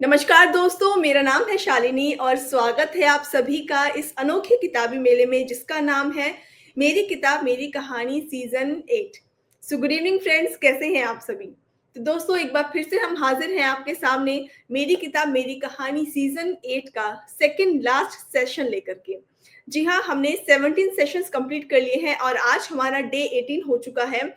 नमस्कार दोस्तों, मेरा नाम है शालिनी और स्वागत है आप सभी का इस अनोखे किताबी मेले में जिसका नाम है मेरी किताब मेरी कहानी season 8। So good evening friends, कैसे हैं आप सभी? तो दोस्तों एक बार फिर से हम हाजिर हैं आपके सामने मेरी किताब मेरी कहानी सीजन 8 का सेकंड लास्ट सेशन लेकर के। जी हाँ, हमने 17 सेशंस कंप्लीट कर लिए हैं और आज हमारा डे 18 हो चुका है।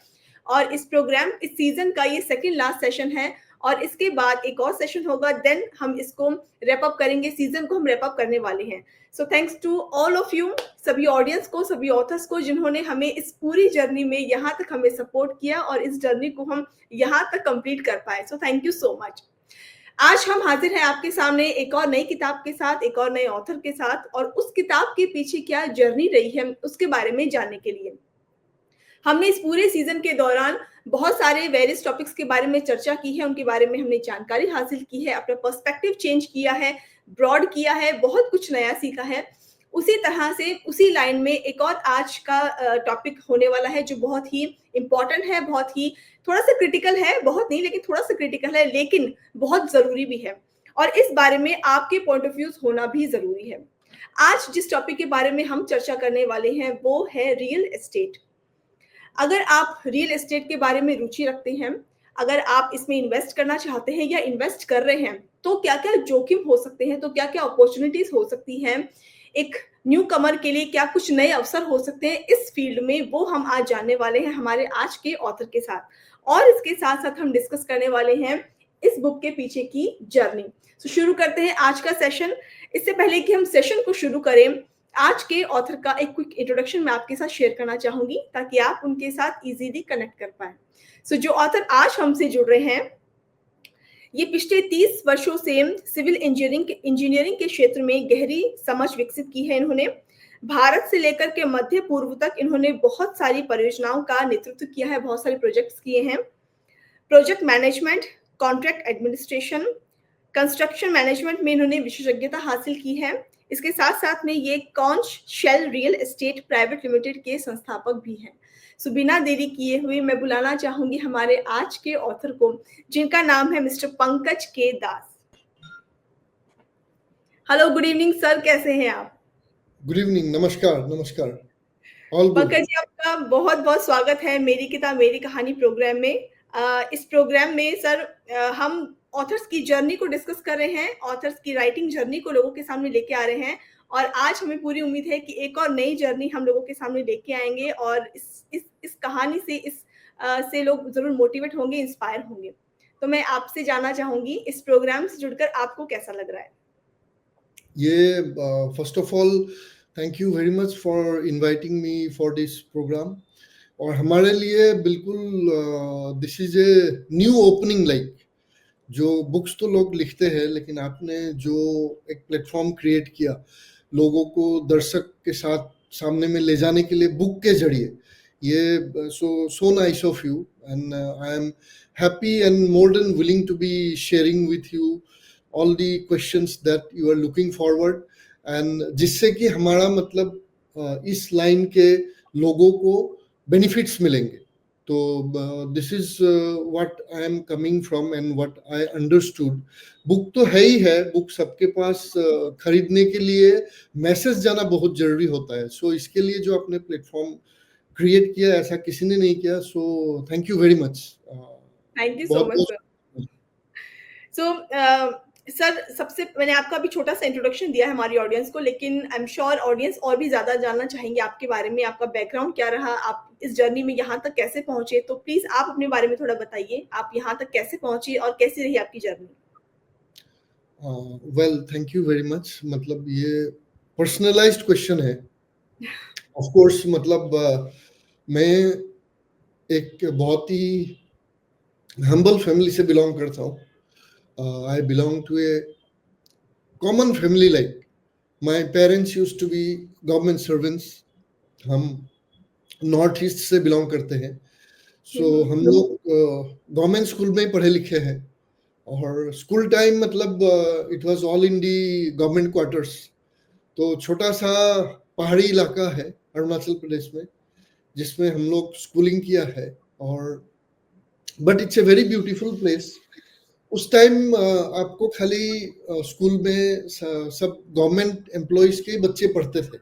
और इस सीजन का ये सेकंड लास्ट सेशन है और इसके बाद एक और सेशन होगा, देन हम इसको रैप अप करेंगे, सीजन को हम रैप अप करने वाले हैं। So thanks to all of you, सभी ऑडियंस को, सभी ऑथर्स को जिन्होंने हमें इस पूरी जर्नी में यहाँ तक हमें सपोर्ट किया और इस जर्नी को हम यहाँ तक कंप्लीट कर पाए। सो थैंक यू सो मच। आज हम हाजिर हैं आपके सामने एक और नई किताब के साथ, एक और नए ऑथर के साथ, और उस किताब के पीछे क्या जर्नी रही है उसके बारे में जानने के लिए। हमने इस पूरे सीजन के दौरान बहुत सारे वेरियस टॉपिक्स के बारे में चर्चा की है, उनके बारे में हमने जानकारी हासिल की है, अपना पर्सपेक्टिव चेंज किया है, ब्रॉड किया है, बहुत कुछ नया सीखा है। उसी तरह से उसी लाइन में एक और आज का टॉपिक होने वाला है जो बहुत ही इम्पोर्टेंट है, बहुत ही थोड़ा सा क्रिटिकल है, बहुत नहीं लेकिन थोड़ा सा क्रिटिकल है, लेकिन बहुत ज़रूरी भी है और इस बारे में आपके पॉइंट ऑफ व्यूज होना भी ज़रूरी है। आज जिस टॉपिक के बारे में हम चर्चा करने वाले हैं वो है रियल एस्टेट। अगर आप रियल एस्टेट के बारे में रुचि रखते हैं, अगर आप इसमें इन्वेस्ट करना चाहते हैं या इन्वेस्ट कर रहे हैं, तो क्या-क्या जोखिम हो सकते हैं, तो क्या-क्या अपॉर्चुनिटीज़ हो सकती हैं, एक न्यू कमर के लिए क्या कुछ नए अवसर हो सकते हैं इस फील्ड में, वो हम आज जानने वाले हैं हमारे आज के ऑथर के साथ। और इसके साथ-साथ हम डिस्कस करने वाले हैं इस बुक के पीछे की जर्नी। तो शुरू करते हैं आज का सेशन। इससे पहले कि हम सेशन को शुरू करें, आज के ऑथर का एक क्विक इंट्रोडक्शन मैं आपके साथ शेयर करना चाहूंगी ताकि आप उनके साथ इजीली कनेक्ट कर पाए। सो जो ऑथर आज हमसे जुड़ रहे हैं, ये पिछले 30 वर्षों से सिविल इंजीनियरिंग के क्षेत्र में गहरी समझ विकसित की है इन्होंने। भारत से लेकर के मध्य पूर्व तक इन्होंने बहुत सारी परियोजनाओं का नेतृत्व किया है, बहुत सारे प्रोजेक्ट्स किए हैं। Project management, contract administration, construction management में इन्होंने विशेषज्ञता हासिल की है। इसके साथ साथ में ये conch shell real estate private limited के संस्थापक भी हैं। सो बिना देरी किए हुए मैं बुलाना चाहूंगी हमारे आज के ऑथर को, जिनका नाम है मिस्टर पंकज के दास। हेलो, गुड इवनिंग सर, कैसे हैं आप? गुड इवनिंग, नमस्कार नमस्कार। All good. पंकज जी, आपका बहुत बहुत स्वागत है मेरी किताब मेरी कहानी प्रोग्राम में। इस प्रोग्राम में सर हम ऑथर्स की जर्नी को डिस्कस कर रहे हैं, ऑथर्स की राइटिंग जर्नी को लोगों के सामने लेके आ रहे हैं और आज हमें पूरी उम्मीद है कि एक और नई जर्नी हम लोगों के सामने लेके आएंगे और इस कहानी से से लोग जरूर मोटिवेट होंगे, इंस्पायर होंगे। तो मैं आपसे जानना चाहूंगी इस प्रोग्राम से जुड़कर आपको कैसा लग रहा है? ये first of all thank you very much for inviting me for this programme. और हमारे लिए बिल्कुल this is a new opening. Like जो बुक्स तो लोग लिखते हैं, लेकिन आपने जो एक प्लेटफॉर्म क्रिएट किया लोगों को दर्शक के साथ सामने में ले जाने के लिए बुक के जरिए, ये so nice of you and I am happy and more than willing to be sharing with you all the questions that you are looking forward, and जिससे कि हमारा मतलब इस लाइन के लोगों को बेनिफिट्स मिलेंगे। तो this is what I am coming from and what I understood. Book तो है ही है, बुक सबके पास खरीदने के लिए मैसेज जाना बहुत जरूरी होता है। सो इसके लिए जो आपने प्लेटफॉर्म क्रिएट किया, ऐसा किसी ने नहीं किया। सो thank you very much. Thank you सो बहुत मच बहुत सर। सो सर, सबसे मैंने आपका अभी छोटा सा इंट्रोडक्शन दिया है हमारी ऑडियंस को, लेकिन आई एम श्योर ऑडियंस और भी ज्यादा जानना चाहेंगे आपके बारे में, आपका बैकग्राउंड क्या रहा, आप इस जर्नी में यहाँ तक कैसे पहुंचे। तो प्लीज आप अपने बारे में थोड़ा बताइए, आप यहाँ तक कैसे पहुंचे और कैसी रही आपकी journey? Well, thank you very much. मतलब ये पर्सनलाइज्ड क्वेश्चन है ऑफ कोर्स। मतलब मैं एक बहुत ही हम्बल फैमिली से बिलोंग करता हूँ। I belong to a common family. Like my parents used to be government servants. हम नॉर्थ ईस्ट से बिलोंग करते हैं। सो हम लोग गवर्नमेंट स्कूल में पढ़े लिखे हैं और स्कूल टाइम मतलब it was all in the government quarters. तो छोटा सा पहाड़ी इलाका है अरुणाचल प्रदेश में, जिसमें हम लोग स्कूलिंग किया है। और but it's a very beautiful place. उस टाइम आपको खाली स्कूल में सब गवर्नमेंट एम्प्लॉयज के बच्चे पढ़ते थे,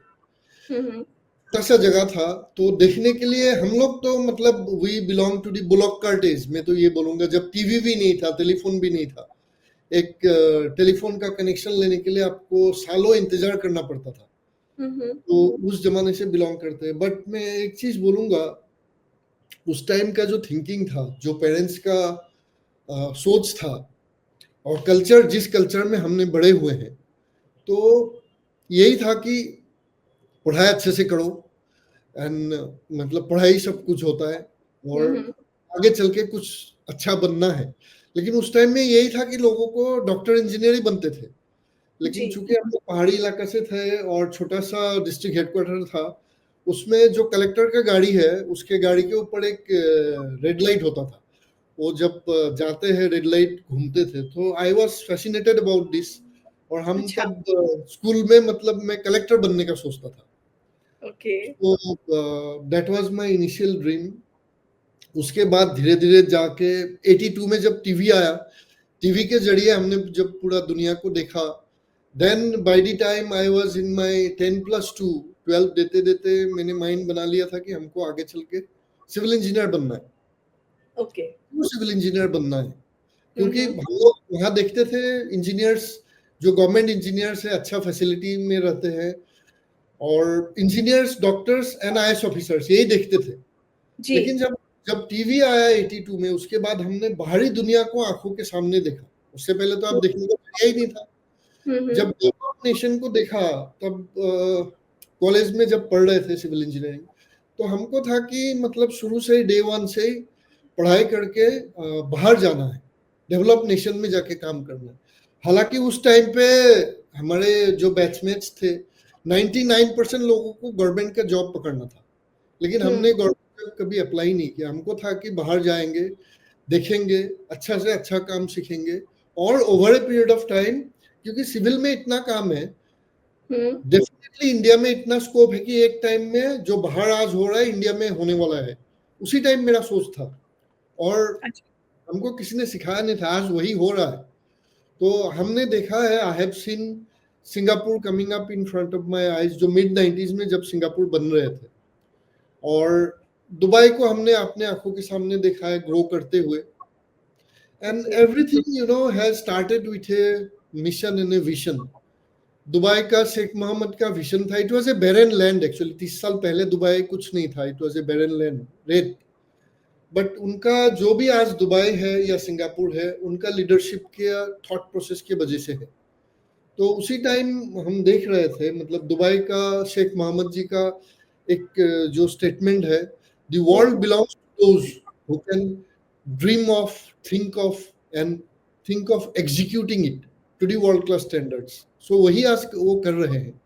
छोटा सा जगह था, तो देखने के लिए हम लोग तो मतलब we belong to the bullock cart age. मैं तो ये बोलूंगा जब टीवी भी नहीं था, टेलीफोन भी नहीं था, एक टेलीफोन का कनेक्शन लेने के लिए आपको सालों इंतजार करना पड़ता था, तो उस जमाने से बिलोंग करते हैं। बट मैं एक चीज बोलूंगा, उस टाइम का जो थिंकिंग था, जो पेरेंट्स का सोच था, और कल्चर, जिस कल्चर में हमने बड़े हुए हैं, तो यही था कि पढ़ाई अच्छे से करो, एंड मतलब पढ़ाई सब कुछ होता है, और आगे चल के कुछ अच्छा बनना है। लेकिन उस टाइम में यही था कि लोगों को डॉक्टर इंजीनियर ही बनते थे। लेकिन जी। चूंकि हम लोग पहाड़ी इलाका से थे और छोटा सा डिस्ट्रिक्ट हेडक्वार्टर था, उसमें जो कलेक्टर का गाड़ी है, उसके गाड़ी के ऊपर एक रेड लाइट होता था। वो जब जाते हैं रेड लाइट घूमते थे, तो I was fascinated about this. और हम अच्छा। तब स्कूल में मतलब मैं कलेक्टर बनने का सोचता था। ओके। तो that was my initial dream. उसके बाद धीरे धीरे जाके 82 में जब टीवी आया, टीवी के जरिए हमने जब पूरा दुनिया को देखा, then by the time I was in my 10+2 12 देते देते मैंने माइंड बना लिया था कि हमको आगे चल के सिविल इंजीनियर बनना है। ओके। क्यों सिविल इंजीनियर बनना है? क्योंकि हम लोग वहाँ देखते थे इंजीनियर्स, जो गवर्नमेंट इंजीनियर्स है, अच्छा फैसिलिटी में रहते हैं, और engineers, doctors and IAS officers यही देखते थे। जी। लेकिन जब जब टीवी आया 82 में, उसके बाद हमने बाहरी दुनिया को आंखों के सामने देखा। उससे पहले तो आप देखने को मिला ही नहीं था। जब डेवलप नेशन को देखा, तब कॉलेज में जब पढ़ रहे थे सिविल इंजीनियरिंग, तो हमको था कि मतलब शुरू से ही, डे वन से ही पढ़ाई करके बाहर जाना है, डेवलप नेशन में जाके काम करना है। हालांकि उस टाइम पे हमारे जो बैचमेट्स थे, 99% लोगों को गवर्नमेंट का जॉब पकड़ना था, लेकिन हमने गवर्नमेंट जॉब कभी अप्लाई नहीं किया। हमको था कि बाहर जाएंगे, देखेंगे, अच्छा से अच्छा काम सीखेंगे, और over A period of time, क्योंकि सिविल में इतना काम है, डेफिनेटली इंडिया में इतना स्कोप है कि एक टाइम में जो बाहर आज हो रहा है इंडिया में होने वाला है। उसी टाइम मेरा सोच था, और हमको किसी ने सिखाया नहीं था, आज वही हो रहा है। तो हमने देखा है, I have seen Singapore coming up in front of my eyes, जो मिड 90s में जब सिंगापुर बन रहे थे, और दुबई को हमने अपने आंखों के सामने देखा है ग्रो करते हुए। And everything has started with A mission and a vision. Dubai का शेख मोहम्मद का विजन था, it was a barren land actually. 30 साल पहले दुबई कुछ नहीं था, it was a barren land, रेत। बट उनका जो भी आज दुबई है या सिंगापुर है, उनका लीडरशिप के थॉट प्रोसेस की वजह से है। तो उसी टाइम हम देख रहे थे, मतलब दुबई का शेख मोहम्मद जी का एक जो स्टेटमेंट है, the world belongs to those who can dream of, think of, and think of executing it to the world class standards. So वही आज वो कर रहे हैं।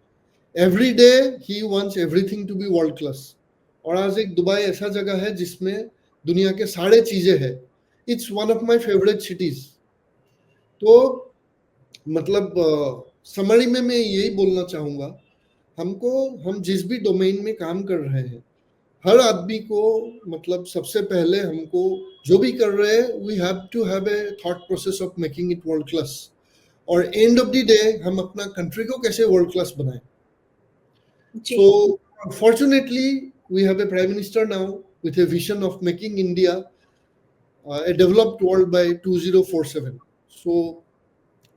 Every day he wants everything to be world class. और आज एक Dubai ऐसा जगह है जिसमें दुनिया के सारे चीजें हैं। It's one of my favourite cities. तो मतलब समरी में मैं यही बोलना चाहूंगा, हम जिस भी डोमेन में काम कर रहे हैं, हर आदमी को मतलब सबसे पहले हमको जो भी कर रहे हैं, we have to have a thought process of making it world class. और एंड ऑफ द डे हम अपना कंट्री को कैसे वर्ल्ड क्लास बनाएं। जी। So fortunately we have a prime minister now with a vision of making India a developed world by 2047. So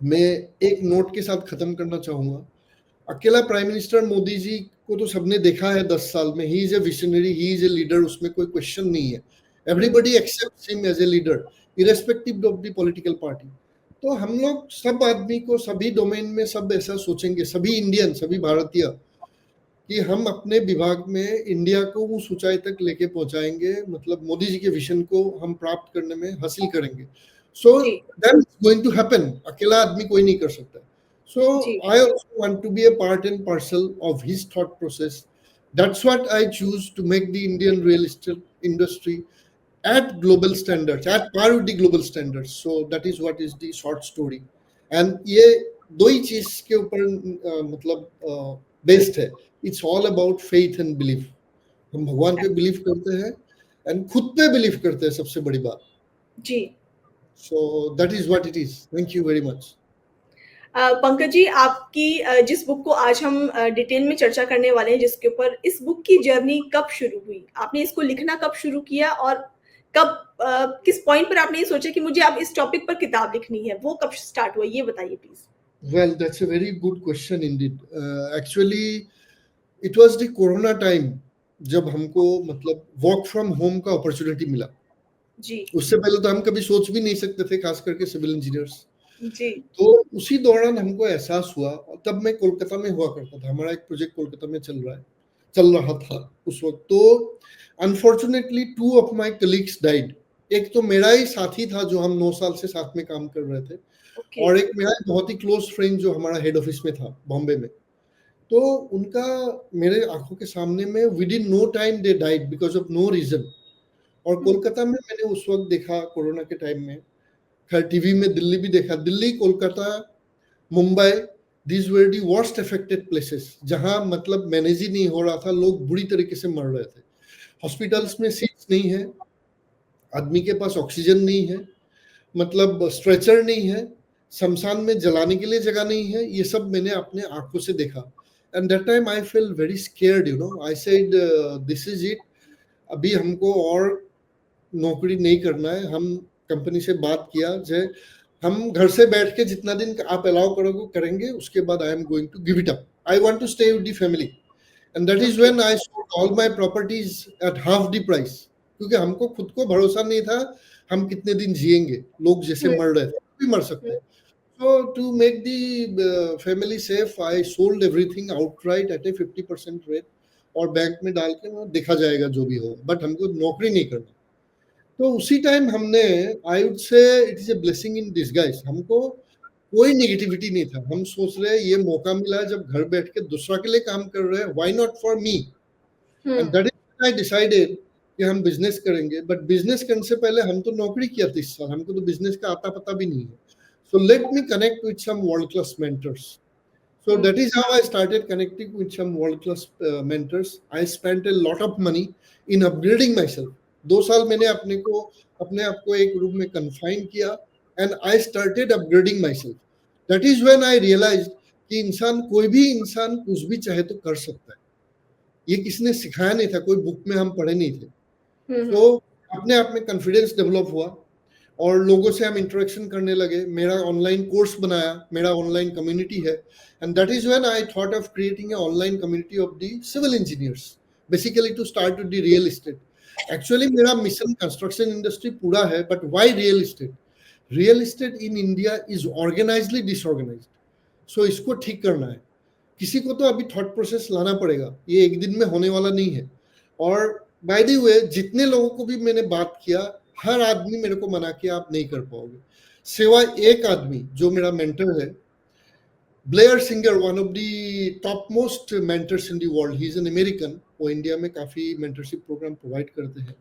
मैं एक note के साथ खत्म करना चाहूंगा। अकेला प्राइम मिनिस्टर मोदी जी को तो सबने देखा है 10 साल में। He is a visionary, he is a leader, उसमें कोई क्वेश्चन नहीं है। Everybody accepts him as a leader irrespective of the political party. तो हम लोग सब आदमी को सभी डोमेन में सब ऐसा सोचेंगे, सभी इंडियन, सभी भारतीय, कि हम अपने विभाग में इंडिया को उस ऊंचाई तक लेके पहुंचाएंगे, मतलब मोदी जी के विजन को हम प्राप्त करने में हासिल करेंगे। So that is going to happen. अकेला आदमी कोई नहीं कर सकता। So I also want to be a part and parcel of his thought process. That's what I choose to make the Indian real estate industry at global standards, at par with the global standards. So that is what is the short story. And ये दो ही चीज के ऊपर मतलब based है। It's all about faith and belief. हम भगवान पे बिलीव करते हैं, एंड खुद पे बिलीव करते हैं, सबसे बड़ी बात। जी। So that is what it is. Thank you very much. Pankaj ji, आपकी जिस बुक को आज हम डिटेल में चर्चा करने वाले हैं, जिसके ऊपर इस बुक की जर्नी कब शुरू हुई? आपने इसको लिखना कब शुरू किया और कब किस पॉइंट पर आपने ये सोचा कि मुझे अब इस टॉपिक पर किताब लिखनी है? वो कब स्टार्ट हुआ, ये बताइए please. Well, that's a very good question indeed. Actually, it was the Corona time जब हमको मतलब वर्क फ्रॉम होम का अपॉर्चुनिटी मिला। जी उससे पहले तो हम कभी सोच भी नहीं सकते थे, खास करके सिविल इंजीनियर्स। जी तो उसी दौरान हमको एहसास हुआ, और तब मैं कोलकाता में हुआ करता था, हमारा एक प्रोजेक्ट कोलकाता में चल रहा था उस वक्त। तो unfortunately 2 of my colleagues died. एक तो मेरा ही साथी था जो हम 9 साल से साथ में काम कर रहे थे, ओके और एक मेरा बहुत ही क्लोज फ्रेंड जो हमारा हेड ऑफिस में था बॉम्बे में। तो उनका मेरे आंखों के सामने में within no time they died because of no reason. और कोलकाता में मैंने उस वक्त देखा कोरोना के टाइम में, खैर टीवी में दिल्ली भी देखा, Delhi, Kolkata, Mumbai, these were the worst affected places, जहां मतलब मैनेज ही नहीं हो रहा था, लोग बुरी तरीके से मर रहे थे। हॉस्पिटल्स में सीट्स नहीं है, आदमी के पास ऑक्सीजन नहीं है, मतलब स्ट्रेचर नहीं है, शमशान में जलाने के लिए जगह नहीं है। ये सब मैंने अपने आंखों से देखा। And that time I fail very scared, you know. I said this is it, अभी हमको और नौकरी नहीं करना है। हम कंपनी से बात किया, जे हम घर से बैठ के जितना दिन आप अलाउ करोगे करेंगे, उसके बाद I am going to give it up. I want to stay with the family. And that is when I sold all my properties at half the price, क्योंकि हमको खुद को भरोसा नहीं था हम कितने दिन जिएंगे। लोग जैसे मर रहे थे, भी मर सकते हैं। So to make the family safe, I sold everything outright at a 50% rate, और बैंक में डाल के वो देखा जाएगा जो भी हो, बट हमको नौकरी नहीं करना। तो उसी टाइम हमने, I would say it is a blessing in disguise. हमको कोई नेगेटिविटी नहीं था। हम सोच रहे ये मौका मिला है, जब घर बैठ के दूसरा के लिए काम कर रहे हैं, why not for me. And that is I decided कि हम बिजनेस करेंगे। बट बिजनेस करने से पहले हम तो नौकरी किया 30 साल, हमको तो बिजनेस का आता पता भी नहीं है। So let me connect with some world-class mentors. So that is how I started connecting with some world-class mentors. I spent a lot of money in upgrading myself. 2 साल मैंने अपने आप को एक रूम में confine किया, and I started upgrading myself. That is when I realized कि कोई भी इंसान कुछ भी चाहे तो कर सकता है। ये किसने सिखाया नहीं था, कोई बुक में हम पढ़े नहीं थे। तो अपने आप में कॉन्फिडेंस डेवलप हुआ, और लोगों से हम इंटरेक्शन करने लगे। मेरा ऑनलाइन कोर्स बनाया, मेरा ऑनलाइन कम्युनिटी है। And that is when I thought of creating a online community of the civil engineers, basically to start with the real estate. Actually मेरा मिशन कंस्ट्रक्शन इंडस्ट्री पूरा है, but why real estate? Real estate in India is organisedly disorganised. So इसको ठीक करना है। किसी को तो अभी थॉट प्रोसेस लाना पड़ेगा, ये एक दिन में होने वाला नहीं है। और बाय द वे, जितने लोगों को भी मैंने बात किया, हर आदमी मेरे को मना किया आप नहीं कर पाओगे, सिवाय एक आदमी जो मेरा मेंटर है, Blair singer, one of the top most mentors in the world. He is an American. वो इंडिया में काफी मेंटरशिप प्रोग्राम प्रोवाइड करते हैं।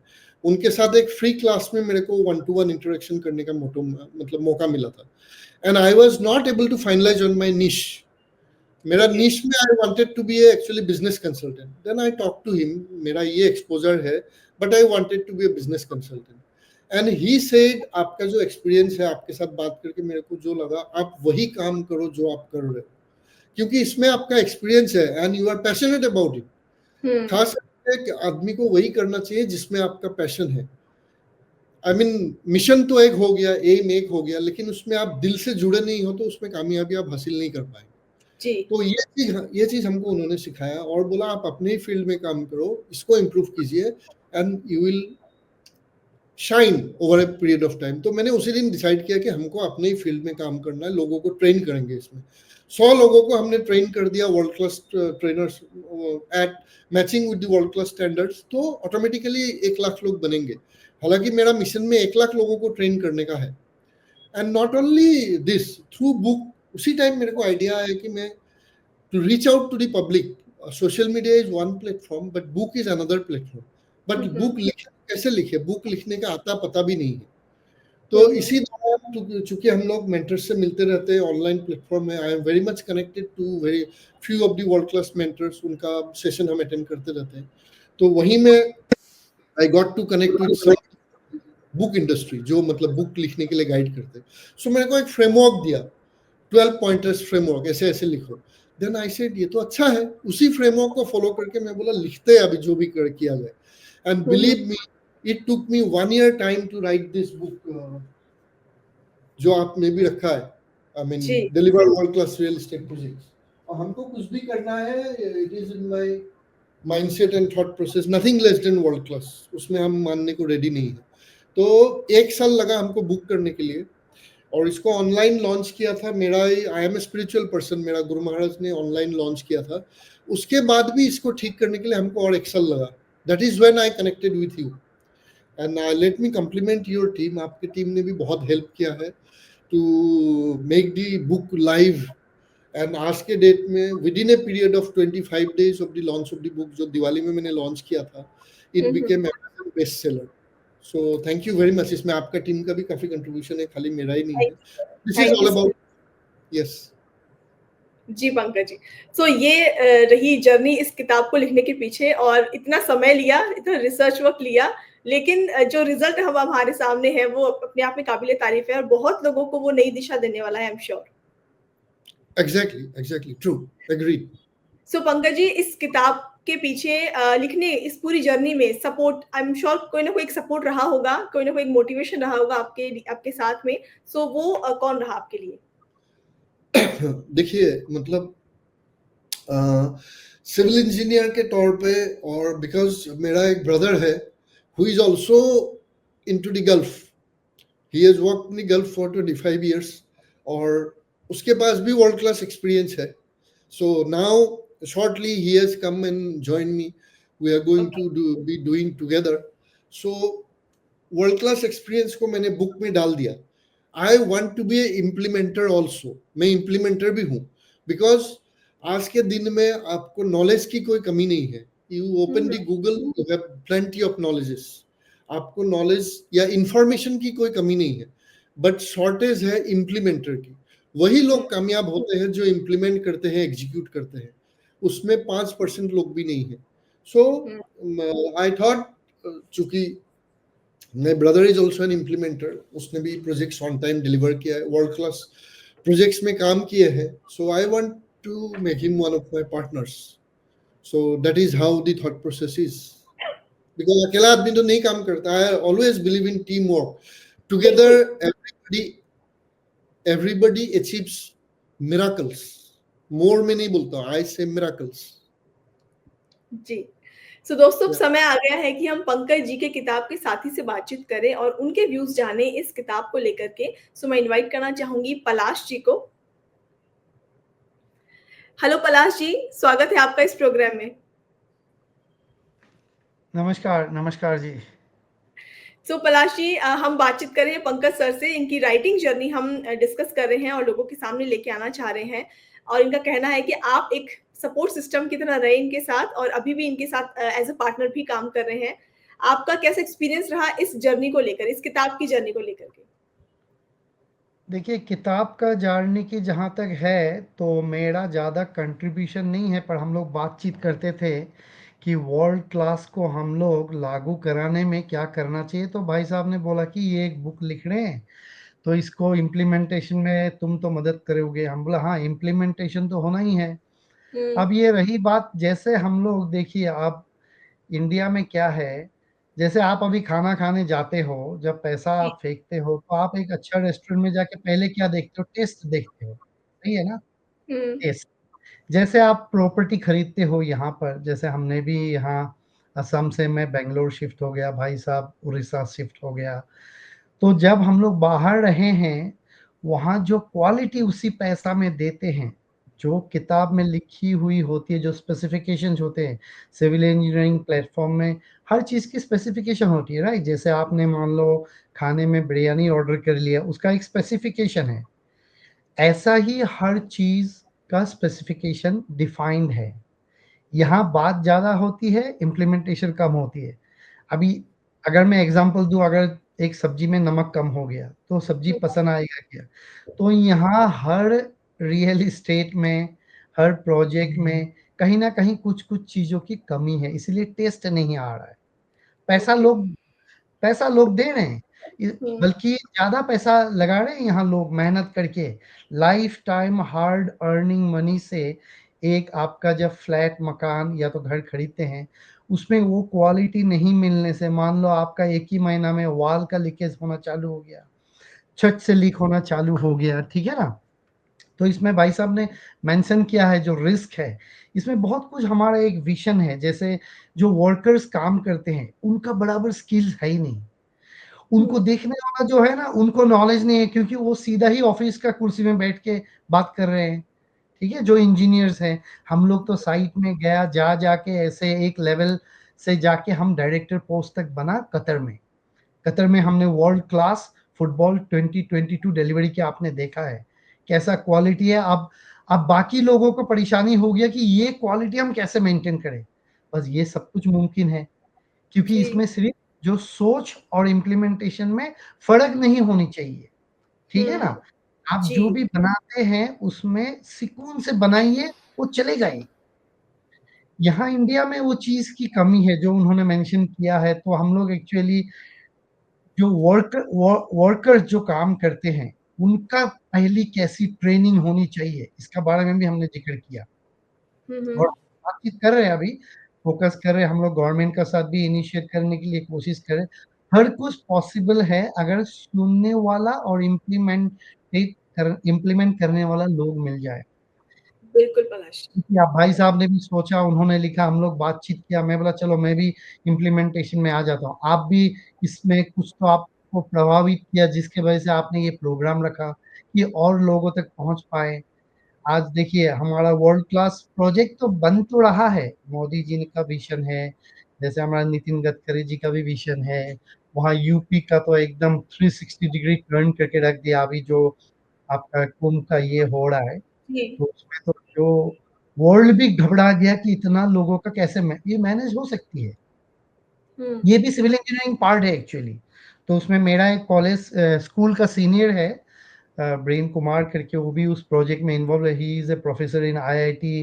उनके साथ एक फ्री क्लास में मेरे को 1-to-1 इंटरेक्शन करने का मौका मिला था। And I was not able to finalise on my niche. मेरा निश में I wanted to be actually business consultant. Then I talk to him, मेरा ये एक्सपोजर है, but I wanted to be a business consultant. And he said, आपका जो experience है, आपके साथ बात करके मेरे को जो लगा, आप वही काम करो जो आप कर रहे हो, क्योंकि इसमें आपका एक्सपीरियंस है and you are passionate about it. खास करके आदमी को वही करना चाहिए जिसमें आपका पैशन है। आई मीन मिशन तो एक हो गया, एम एक हो गया, लेकिन उसमें आप दिल से जुड़े नहीं हो तो उसमें कामयाबी आप हासिल नहीं कर पाएंगे। तो ये चीज हमको उन्होंने सिखाया, और बोला आप अपने ही फील्ड में काम करो, इसको इम्प्रूव कीजिए, and you will shine over A period of time. तो मैंने उसी दिन डिसाइड किया कि हमको अपने ही फील्ड में काम करना है, लोगों को ट्रेन करेंगे। इसमें 100 लोगों को हमने ट्रेन कर दिया, world class trainers at matching with the world class standards. तो ऑटोमेटिकली 1 लाख लोग बनेंगे। हालांकि मेरा मिशन में 1 लाख लोगों को ट्रेन करने का है। And not only this, through book, उसी टाइम मेरे को आइडिया आया कि मैं to reach out to the public. Social media is one platform, but book is another platform. But book कैसे लिखे, बुक लिखने का आता पता भी नहीं है। तो इसी दौरान चूंकि हम लोग मेंटर्स से मिलते रहते हैं ऑनलाइन प्लेटफॉर्म में, I am very much connected to very few of the world class mentors. उनका सेशन हम अटेंड करते रहते हैं। तो वहीं में I got to connect with book industry, जो मतलब बुक लिखने के लिए गाइड करते। सो मेरे को एक फ्रेमवर्क दिया, 12 पॉइंटर्स फ्रेमवर्क, ऐसे ऐसे लिखो। देन आई सेड ये तो अच्छा है, उसी फ्रेमवर्क को फॉलो करके मैं बोला लिखते हैं अभी जो भी किया जाए। And believe me, it took me 1 year time to write this book, जो आपने भी रखा है, I mean deliver world class real estate projects. और हमको कुछ भी करना है, it is in my mindset and thought process, nothing less than world class, उसमें हम मानने को रेडी नहीं है। तो 1 साल लगा हमको बुक करने के लिए, और इसको ऑनलाइन लॉन्च किया था। मेरा, I am a spiritual person, मेरा गुरु महाराज ने ऑनलाइन लॉन्च किया था। उसके बाद भी इसको ठीक करने के लिए हमको और 1 साल लगा। That is when I connected with you, and let me compliment your team. आपकी टीम ने भी बहुत हेल्प किया है to make the book live. And आज के डेट में within a period of 25 days of the launch of the book, जो दिवाली में मैंने लॉन्च किया था, it became best seller. So thank you very much. इसमें आपका टीम का भी काफी कंट्रीब्यूशन है, खाली मेरा ही नहीं है। This is all about, yes ji Pankaj ji. So ये रही जर्नी इस किताब को लिखने के पीछे, और इतना समय लिया, इतना रिसर्च वर्क लिया, लेकिन जो रिजल्ट हम हमारे सामने है वो अपने आप में काबिले तारीफ है, और बहुत लोगों को वो नई दिशा देने वाला है, I am sure. Exactly true, agreed. So Pankaj ji, इस किताब के पीछे लिखने इस पूरी जर्नी में सपोर्ट, आई एम श्योर कोई ना कोई एक सपोर्ट रहा होगा, कोई ना कोई एक मोटिवेशन रहा होगा आपके साथ में। सो वो कौन रहा आपके लिए? देखिए, मतलब सिविल इंजीनियर के तौर पे, और बिकॉज मेरा एक ब्रदर है who is also into the gulf, he has worked in the gulf for 25 years, और उसके पास भी वर्ल्ड क्लास एक्सपीरियंस है। So now shortly he has come and joined me, we are going to be doing together. So world class experience को मैंने book में डाल दिया। I want to be a implementer also, मैं implementer भी हूँ, because आज के दिन में आपको नॉलेज की कोई कमी नहीं है। You open the Google, you have plenty of knowledges, आपको नॉलेज या इंफॉर्मेशन की कोई कमी नहीं है, बट शॉर्टेज है इम्प्लीमेंटर की। वही लोग कामयाब होते हैं जो इम्प्लीमेंट करते हैं, एग्जीक्यूट करते हैं, उसमें 5% लोग भी नहीं है। सो आई थॉट, चूंकि My brother is also an implementer, उसने भी प्रोजेक्ट्स ऑन टाइम डिलीवर किया है, वर्ल्ड क्लास प्रोजेक्ट्स में काम किए हैं, so I want to make him one of my partners. So that is how the thought process is, because अकेला आदमी तो नहीं काम करता। I always believe in team work, together everybody achieves miracles. More में नहीं बोलता, आई से मिराकल्स। जी। सो दोस्तों, अब समय आ गया है कि हम पंकज जी के किताब के साथी से बातचीत करें और उनके व्यूज जाने इस किताब को लेकर के। सो मैं इनवाइट करना चाहूंगी पलाश जी को। हेलो पलाश जी, स्वागत है आपका इस प्रोग्राम में। नमस्कार, नमस्कार जी। सो पलाश जी, हम बातचीत कर रहे हैं पंकज सर से, इनकी राइटिंग जर्नी हम डिस्कस कर रहे हैं और लोगों के सामने लेके आना चाह रहे हैं। और इनका कहना है कि आप एक सपोर्ट सिस्टम की तरह रहे इनके साथ, और अभी भी इनके साथ एज अ पार्टनर भी काम कर रहे हैं। आपका कैसा एक्सपीरियंस रहा इस जर्नी को लेकर, इस किताब की जर्नी को लेकर के? देखिए, किताब का जर्नी की जहाँ तक है तो मेरा ज़्यादा कंट्रीब्यूशन नहीं है, पर हम लोग बातचीत करते थे कि वर्ल्ड क्लास को हम लोग लागू कराने में क्या करना चाहिए। तो भाई साहब ने बोला कि ये एक बुक लिख रहे हैं, तो इसको इम्प्लीमेंटेशन में तुम तो मदद करोगे। हम बोला हाँ, इम्प्लीमेंटेशन तो होना ही है। अब ये रही बात, जैसे हम लोग देखिए, अब इंडिया में क्या है, जैसे आप अभी खाना खाने जाते हो, जब पैसा आप फेंकते हो तो आप एक अच्छा रेस्टोरेंट में जाके पहले क्या देखते हो? टेस्ट देखते हो, सही है ना? टेस्ट। जैसे आप प्रॉपर्टी खरीदते हो यहाँ पर, जैसे हमने भी यहाँ असम से मैं बेंगलोर शिफ्ट हो गया, भाई साहब उड़ीसा शिफ्ट हो गया। तो जब हम लोग बाहर रहे हैं, वहाँ जो क्वालिटी उसी पैसा में देते हैं, जो किताब में लिखी हुई होती है, जो स्पेसिफिकेशंस होते हैं, सिविल इंजीनियरिंग प्लेटफॉर्म में हर चीज़ की स्पेसिफिकेशन होती है, राइट? जैसे आपने मान लो खाने में बिरयानी ऑर्डर कर लिया, उसका एक स्पेसिफिकेशन है। ऐसा ही हर चीज़ का स्पेसिफिकेशन डिफाइंड है। यहाँ बात ज़्यादा होती है, इम्प्लीमेंटेशन कम होती है। अभी अगर मैं एग्जांपल दूँ, अगर एक सब्जी में नमक कम हो गया तो सब्जी पसंद आएगा क्या? तो यहाँ हर रियल एस्टेट में, हर प्रोजेक्ट में कहीं न कहीं कुछ-कुछ चीज़ों की कमी है, इसलिए टेस्ट नहीं आ रहा है। पैसा लोग पैसा लोग दे रहे हैं, बल्कि ज़्यादा पैसा लगा रहे हैं यहाँ लोग मेहनत करके, life time hard earning money से एक आपका जब फ्लैट मकान या तो घर खरीदते हैं, उसमें वो क्वालिटी नहीं मिलने से मान लो आपका एक ही महीना में वॉल का लीकेज होना चालू हो गया, छत से लीक होना चालू हो गया, ठीक है ना? तो इसमें भाई साहब ने मेंशन किया है जो रिस्क है, इसमें बहुत कुछ हमारा एक विज़न है, जैसे जो वर्कर्स काम करते हैं, उनका बराबर स्किल्स है ही नहीं। उनको देखने वाला जो है ना, उनको नॉलेज नहीं है क्योंकि वो सीधा ही ऑफिस का कुर्सी में बैठ के बात कर रहे हैं, ठीक है? जो इंजीनियर्स हैं, हम लोग तो साइट में गया जा के ऐसे एक लेवल से जाके हम डायरेक्टर पोस्ट तक बना कतर में। कतर में हमने वर्ल्ड क्लास फुटबॉल 2022 डिलीवरी किया, आपने देखा है, कैसा क्वालिटी है। अब बाकी लोगों को परेशानी हो गया कि ये क्वालिटी हम कैसे मेंटेन करें? बस ये सब कुछ मुमकिन है। क्योंकि जी। इसमें सिर्फ जो सोच और इम्प्लीमेंटेशन में फ़र्क नहीं होनी चाहिए, ठीक है ना? आप जी। जो भी बनाते हैं उसमें सुकून से बनाइए, वो चलेगा ही। यहाँ इंडिया में वो चीज़ की कमी है जो उन्होंने मेंशन किया है, तो हम लोग एक्चुअली जो वर्कर्स जो काम करते हैं, उनका पहली कैसी ट्रेनिंग होनी चाहिए, इसका बारे में भी हमने ज़िक्र किया। हुँ, हुँ। और बातचीत कर रहे हैं अभी, फ़ोकस कर रहे हैं हम लोग गवर्नमेंट का साथ भी इनिशिएट करने के लिए कोशिश करें। हर कुछ पॉसिबल है अगर सुनने वाला और इम्प्लीमेंट करने वाला लोग मिल जाए। बिल्कुल पलाश। क्योंकि आप भाई साहब ने भी सोचा, उन्होंने लिखा, हम लोग बातचीत किया, मैं बोला चलो मैं भी इम्प्लीमेंटेशन में आ जाता हूँ। आप भी इसमें कुछ तो आपको प्रभावित किया जिसकी वजह से आपने ये प्रोग्राम रखा, कि और लोगों तक पहुँच पाए। आज देखिए हमारा वर्ल्ड क्लास प्रोजेक्ट तो बन तो रहा है, मोदी जी का विज़न है, जैसे हमारा नितिन गडकरी जी का भी विज़न है, वहाँ यूपी का तो एकदम 360 डिग्री टर्न करके रख दिया अभी जो आपका कुंभ का ये हो रहा है, जी। तो उसमें तो जो वर्ल्ड भी घबरा गया कि इतना लोगों का कैसे ये मैनेज हो सकती है। हुँ। ये भी सिविल इंजीनियरिंग पार्ट है एक्चुअली। तो उसमें मेरा एक स्कूल का सीनियर है, ब्रेन कुमार करके, वो भी उस प्रोजेक्ट में इन्वॉल्व है। He is a professor in IIT,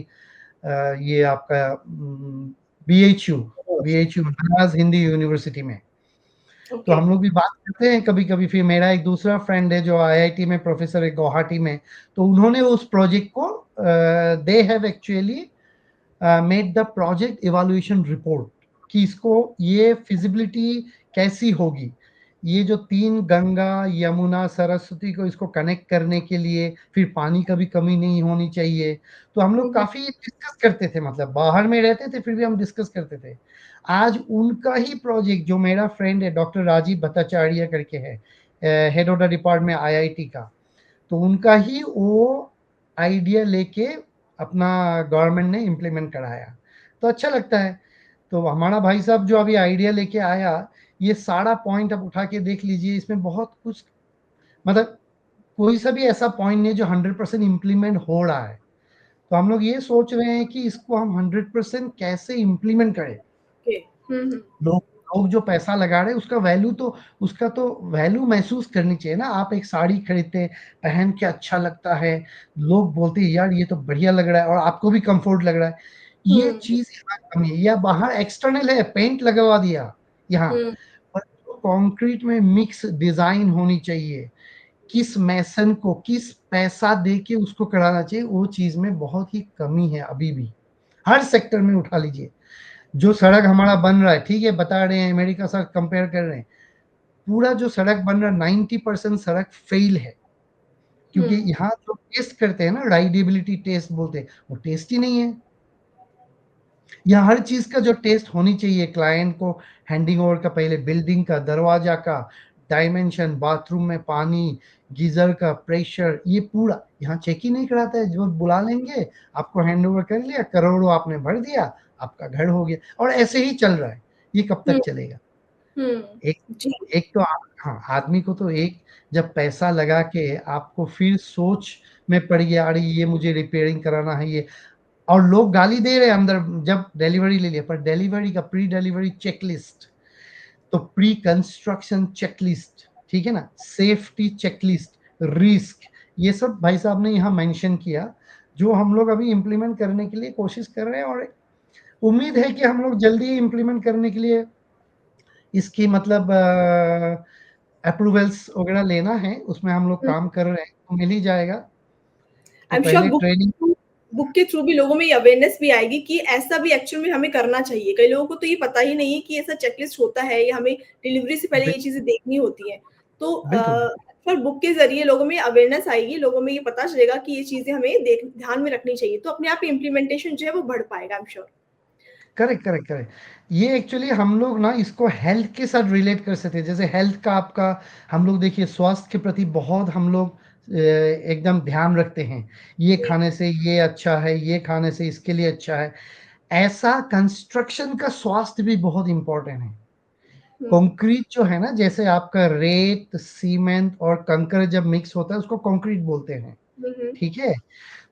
ये आपका BHU BHU Banaras Hindi university में। तो ओके। हम लोग भी बात करते हैं कभी-कभी। फिर मेरा एक दूसरा फ्रेंड है जो आईआईटी में प्रोफेसर है गुवाहाटी में, तो उन्होंने उस प्रोजेक्ट को they have actually made the project evaluation report कि इसको ये फिजिबिलिटी कैसी होगी। ये जो 3 गंगा, यमुना, सरस्वती को इसको कनेक्ट करने के लिए फिर पानी का भी कमी नहीं होनी चाहिए। तो हम हुँ, लोग हुँ। काफ़ी डिस्कस करते थे, मतलब बाहर में रहते थे फिर भी हम डिस्कस करते थे। आज उनका ही प्रोजेक्ट जो मेरा फ्रेंड है डॉक्टर राजीव भट्टाचार्य करके है, head of the department IIT का, तो उनका ही वो आइडिया लेके अपना गवर्नमेंट ने इम्प्लीमेंट कराया। तो अच्छा लगता है। तो हमारा भाई साहब जो अभी आइडिया लेके आया, ये सारा पॉइंट आप उठा के देख लीजिए, इसमें बहुत कुछ, मतलब कोई सा भी ऐसा पॉइंट नहीं है जो 100% इम्प्लीमेंट हो रहा है। तो हम लोग ये सोच रहे हैं कि इसको हम 100% कैसे इम्प्लीमेंट करें। ओके। हुँ, हुँ। लोग लोग जो पैसा लगा रहे हैं उसका तो वैल्यू महसूस करनी चाहिए ना। आप एक साड़ी खरीदते हैं, पहन के अच्छा लगता है, लोग बोलते हैं यार ये तो बढ़िया लग रहा है और आपको भी कंफर्ट लग रहा है। ये हुँ, चीज़ यहाँ कमी है, या बाहर एक्सटर्नल है, पेंट लगवा दिया यहाँ, हुँ। पर जो कंक्रीट में मिक्स डिज़ाइन होनी चाहिए, किस मेसन को किस पैसा दे के उसको कराना चाहिए, वो चीज़ में बहुत ही कमी है अभी भी। हर सेक्टर में उठा लीजिए। जो सड़क हमारा बन रहा है, ठीक है, बता रहे हैं अमेरिका से कंपेयर कर रहे हैं। पूरा जो सड़क बन रहा है 90% सड़क फेल है। क्योंकि हुँ। यहाँ जो टेस्ट करते हैं ना, राइडेबिलिटी टेस्ट बोलते हैं, वो टेस्ट ही नहीं है। यहाँ हर चीज़ का जो टेस्ट होनी चाहिए क्लाइंट को, हैंडिंग ओवर का पहले बिल्डिंग का, दरवाज़ा का, डायमेंशन, बाथरूम में पानी, गीज़र का प्रेशर, ये पूरा यहाँ चेक ही नहीं कराता है। जो बुला लेंगे, आपको हैंडओवर कर लिया, करोड़ों आपने भर दिया, आपका घर हो गया और ऐसे ही चल रहा है। ये कब हुँ, तक चलेगा? हुँ। एक जी। एक तो हाँ, आदमी को तो एक जब पैसा लगा के आपको फिर सोच में पड़ गया, अरे ये मुझे रिपेयरिंग कराना है ये, और लोग गाली दे रहे हैं अंदर जब डिलीवरी ले लिया, पर डिलीवरी का प्री डिलीवरी चेकलिस्ट, तो प्री कंस्ट्रक्शन चेकलिस्ट, ठीक है ना? सेफ्टी चेकलिस्ट, रिस्क, ये सब भाई साहब ने यहाँ मेंशन किया, जो हम लोग अभी इम्प्लीमेंट करने के लिए कोशिश कर रहे हैं और उम्मीद है कि हम लोग जल्दी ही इम्प्लीमेंट करने के लिए इसकी मतलब अप्रूवल्स वगैरह लेना है, उसमें हम लोग काम कर रहे हैं, तो मिल ही जाएगा। तो आई एम श्योर पहले ट्रेनिंग बुक के थ्रू भी लोगों में ये अवेयरनेस भी आएगी कि ऐसा भी एक्चुअल में हमें करना चाहिए। कई लोगों को तो ये पता ही नहीं है कि ऐसा चेकलिस्ट होता है या हमें डिलीवरी से पहले बिल ये चीज़ें देखनी होती हैं। तो बिल्कुल, पर बुक के ज़रिए लोगों में अवेयरनेस आएगी, लोगों में ये पता चलेगा कि ये चीज़ें हमें ध्यान में रखनी चाहिए। तो अपने आप इम्प्लीमेंटेशन जो है वो बढ़ पाएगा आई am sure. Correct, correct, correct. ये एक्चुअली हम लोग ना इसको हेल्थ के साथ रिलेट कर सकते हैं। जैसे हेल्थ का आपका हम लोग देखिए स्वास्थ्य के प्रति बहुत हम लोग एकदम ध्यान रखते हैं। ये जी। खाने से ये अच्छा है, ये खाने से इसके लिए अच्छा है। ऐसा कंस्ट्रक्शन का स्वास्थ्य भी बहुत इम्पोर्टेंट है। हुँ, कंक्रीट जो है ना, जैसे आपका रेत, सीमेंट और कंकर जब मिक्स होता है उसको कंक्रीट बोलते हैं, हुँ, हुँ। ठीक है?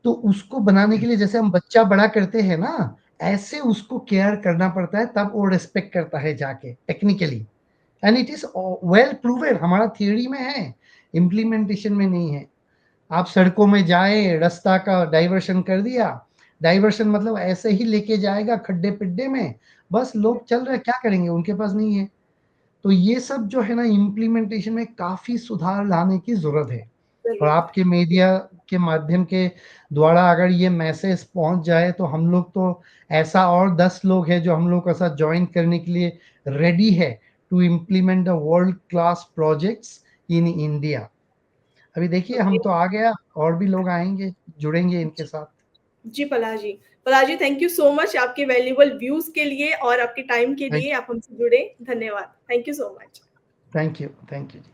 तो उसको बनाने के लिए जैसे हम बच्चा बड़ा करते हैं ना, ऐसे उसको केयर करना पड़ता है, तब वो रिस्पेक्ट करता है जाके technically. And it is well proven, हमारा थियरी में है, इम्प्लीमेंटेशन में नहीं है। आप सड़कों में जाए, रास्ता का डाइवर्शन कर दिया, डाइवर्शन मतलब ऐसे ही लेके जाएगा खड्डे-पिड्डे में, बस लोग चल रहे हैं, क्या करेंगे? उनके पास नहीं है। तो ये सब जो है ना इम्प्लीमेंटेशन में काफ़ी सुधार लाने की ज़रूरत है। और ज़रूरत है। आपके मीडिया के माध्यम के द्वारा अगर ये मैसेज पहुँच जाए तो हम लोग तो ऐसा और 10 लोग हैं जो हम लोग के साथ जॉइन करने के लिए रेडी है to implement the world class projects in India. अभी देखिए ओके। हम तो आ गया, और भी लोग आएँगे, जुड़ेंगे इनके साथ। जी, पलाश जी। पलाश जी, थैंक यू सो मच आपके वैल्यूएबल व्यूज़ के लिए और आपके टाइम के थैंक लिए आप हमसे जुड़े। धन्यवाद। Thank you so much. Thank you, thank you ji.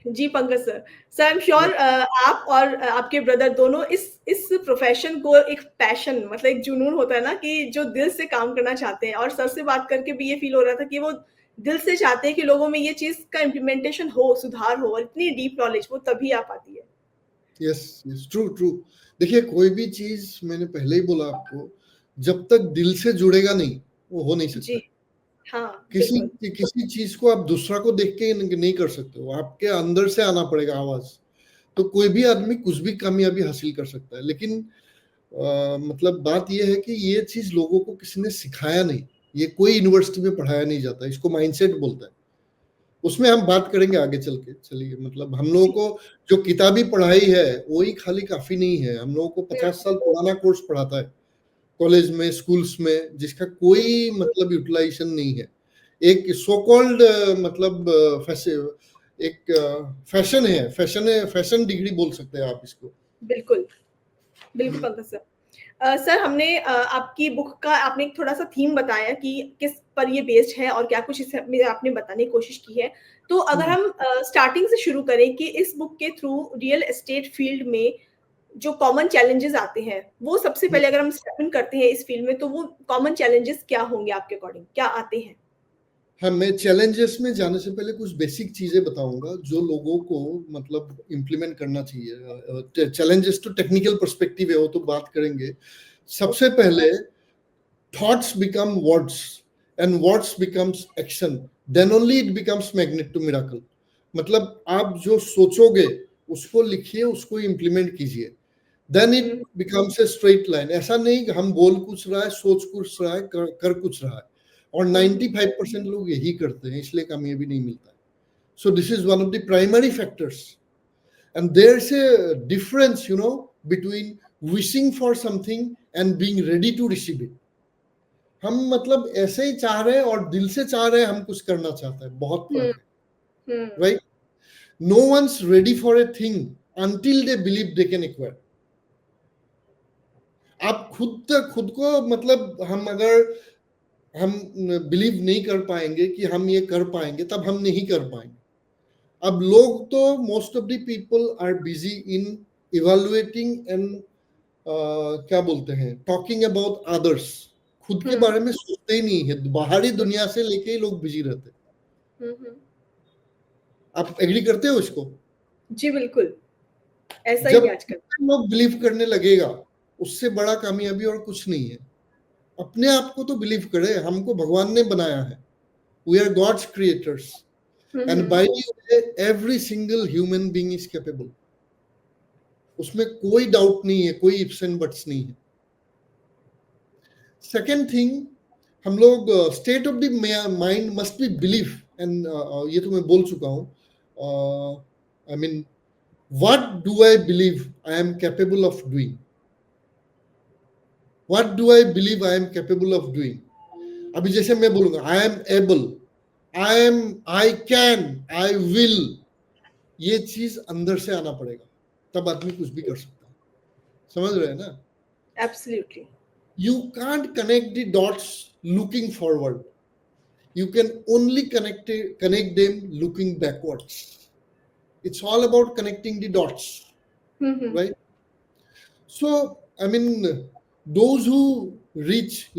जी, Pankaj sir. Sir I am sure आप और आपके ब्रदर दोनों इस प्रोफ़ेशन को एक पैशन मतलब एक जुनून होता है ना कि जो दिल से काम करना चाहते हैं और सर से बात करके भी ये फ़ील हो रहा था कि वो दिल से चाहते हैं कि लोगों में ये चीज़ का इम्प्लीमेंटेशन हो, सुधार हो और इतनी डीप नॉलेज वो तभी आ पाती है। Yes, yes, true, true. देखिए, कोई भी चीज़ मैंने पहले ही बोला आपको, जब तक दिल से जुड़ेगा नहीं, वो हो नहीं सकता जी, है। हाँ, किसी बिल्कुल। किसी चीज़ को आप दूसरा को देख के नहीं कर सकते हो, आपके अंदर से आना पड़ेगा आवाज़। तो कोई भी आदमी कुछ भी कामयाबी हासिल कर सकता है, लेकिन मतलब बात ये है कि ये चीज़ लोगों को किसी ने सिखाया नहीं, ये कोई यूनिवर्सिटी में पढ़ाया नहीं जाता, इसको माइंडसेट बोलता है। उसमें हम बात करेंगे आगे चल के, चलिए मतलब हम लोगों जी। को जो किताबी पढ़ाई है, वही खाली काफ़ी नहीं है, हम लोगों को हुँ, 50 साल पुराना कोर्स पढ़ाता है, कॉलेज में, स्कूल्स में, जिसका कोई मतलब यूटिलाइज़ेशन नहीं है। एक सो कॉल्ड मतलब फैशन है, फैशन डिग्री बोल सकते हैं आप इसको। बिल्कुल। बिल्कुल, हुँ। पंकज सर। सर हमने आपकी बुक का आपने एक थोड़ा-सा थीम बताया कि किस पर ये बेस्ड है और क्या कुछ इसमें आपने बताने की कोशिश की है। तो अगर हुँ। हम स्टार्टिंग से शुरू करें कि इस बुक के थ्रू रियल एस्टेट फील्ड में जो कॉमन चैलेंजेज़ आते हैं, वो सबसे हुँ। पहले अगर हम स्टेप इन करते हैं इस फील्ड में, तो वो कॉमन चैलेंजेज़ क्या होंगे आपके अकॉर्डिंग? क्या आते हैं? हाँ, मैं चैलेंजेस में जाने से पहले कुछ बेसिक चीज़ें बताऊँगा, जो लोगों को मतलब इम्प्लीमेंट करना चाहिए। चैलेंजेस तो टेक्निकल पर्सपेक्टिव है, वो तो बात करेंगे। सबसे ओके। पहले thoughts become words and words becomes action, then only it becomes magnet to miracle. मतलब आप जो सोचोगे, उसको लिखिए, उसको इम्प्लीमेंट कीजिए। Then it hmm, becomes a straight line. ऐसा नहीं कि हम बोल कुछ रहा है, सोच कुछ रहा है, कर कुछ रहा है। और हुँ, हुँ। 95% लोग यही करते हैं, इसलिए कामयाबी नहीं मिलता है। So this is one of the primary factors. And there's a difference, between wishing for something and being ready to receive it. हम मतलब ऐसे ही चाह रहे हैं और दिल से चाह रहे हैं, हम कुछ करना चाहते हैं, बहुत हुँ, फर्क है, हुँ। Right? No one's ready for a thing until they believe they can acquire. आप खुद को मतलब हम बिलीव नहीं कर पाएंगे कि हम ये कर पाएंगे, तब हम नहीं कर पाएंगे। अब लोग तो most of the people are busy in evaluating and क्या बोलते हैं, टॉकिंग अबाउट अदर्स। खुद के हुँ, बारे में सोचते ही नहीं है, बाहरी दुनिया से लेके ही लोग बिजी रहते हैं। हुँ, हुँ। आप एग्री करते हो इसको? जी, बिल्कुल। ऐसा ही जब है आजकल। लोग बिलीव करने लगेगा, उससे बड़ा कामयाबी और कुछ नहीं है। अपने आप को तो बिलीव करे, हमको भगवान ने बनाया है, we are gods creators, hmm, and hmm. By every single human being is capable. उसमें कोई डाउट नहीं है, कोई इफ्स एंड बट्स नहीं है। सेकेंड थिंग, हम लोग state of the mind must be belief and ये तो मैं बोल चुका हूँ. I mean, what do I believe I am capable of doing? What do I believe I am capable of doing? अभी जैसे मैं बोलूंगा I am able, I can, I will, ये चीज अंदर से आना पड़ेगा, तब आदमी कुछ भी कर सकता है. समझ रहे हैं ना? Absolutely. You can't connect the dots looking forward. You can only connect them looking backwards. It's all about connecting the dots, Mhm. right? So, I mean, those who reach,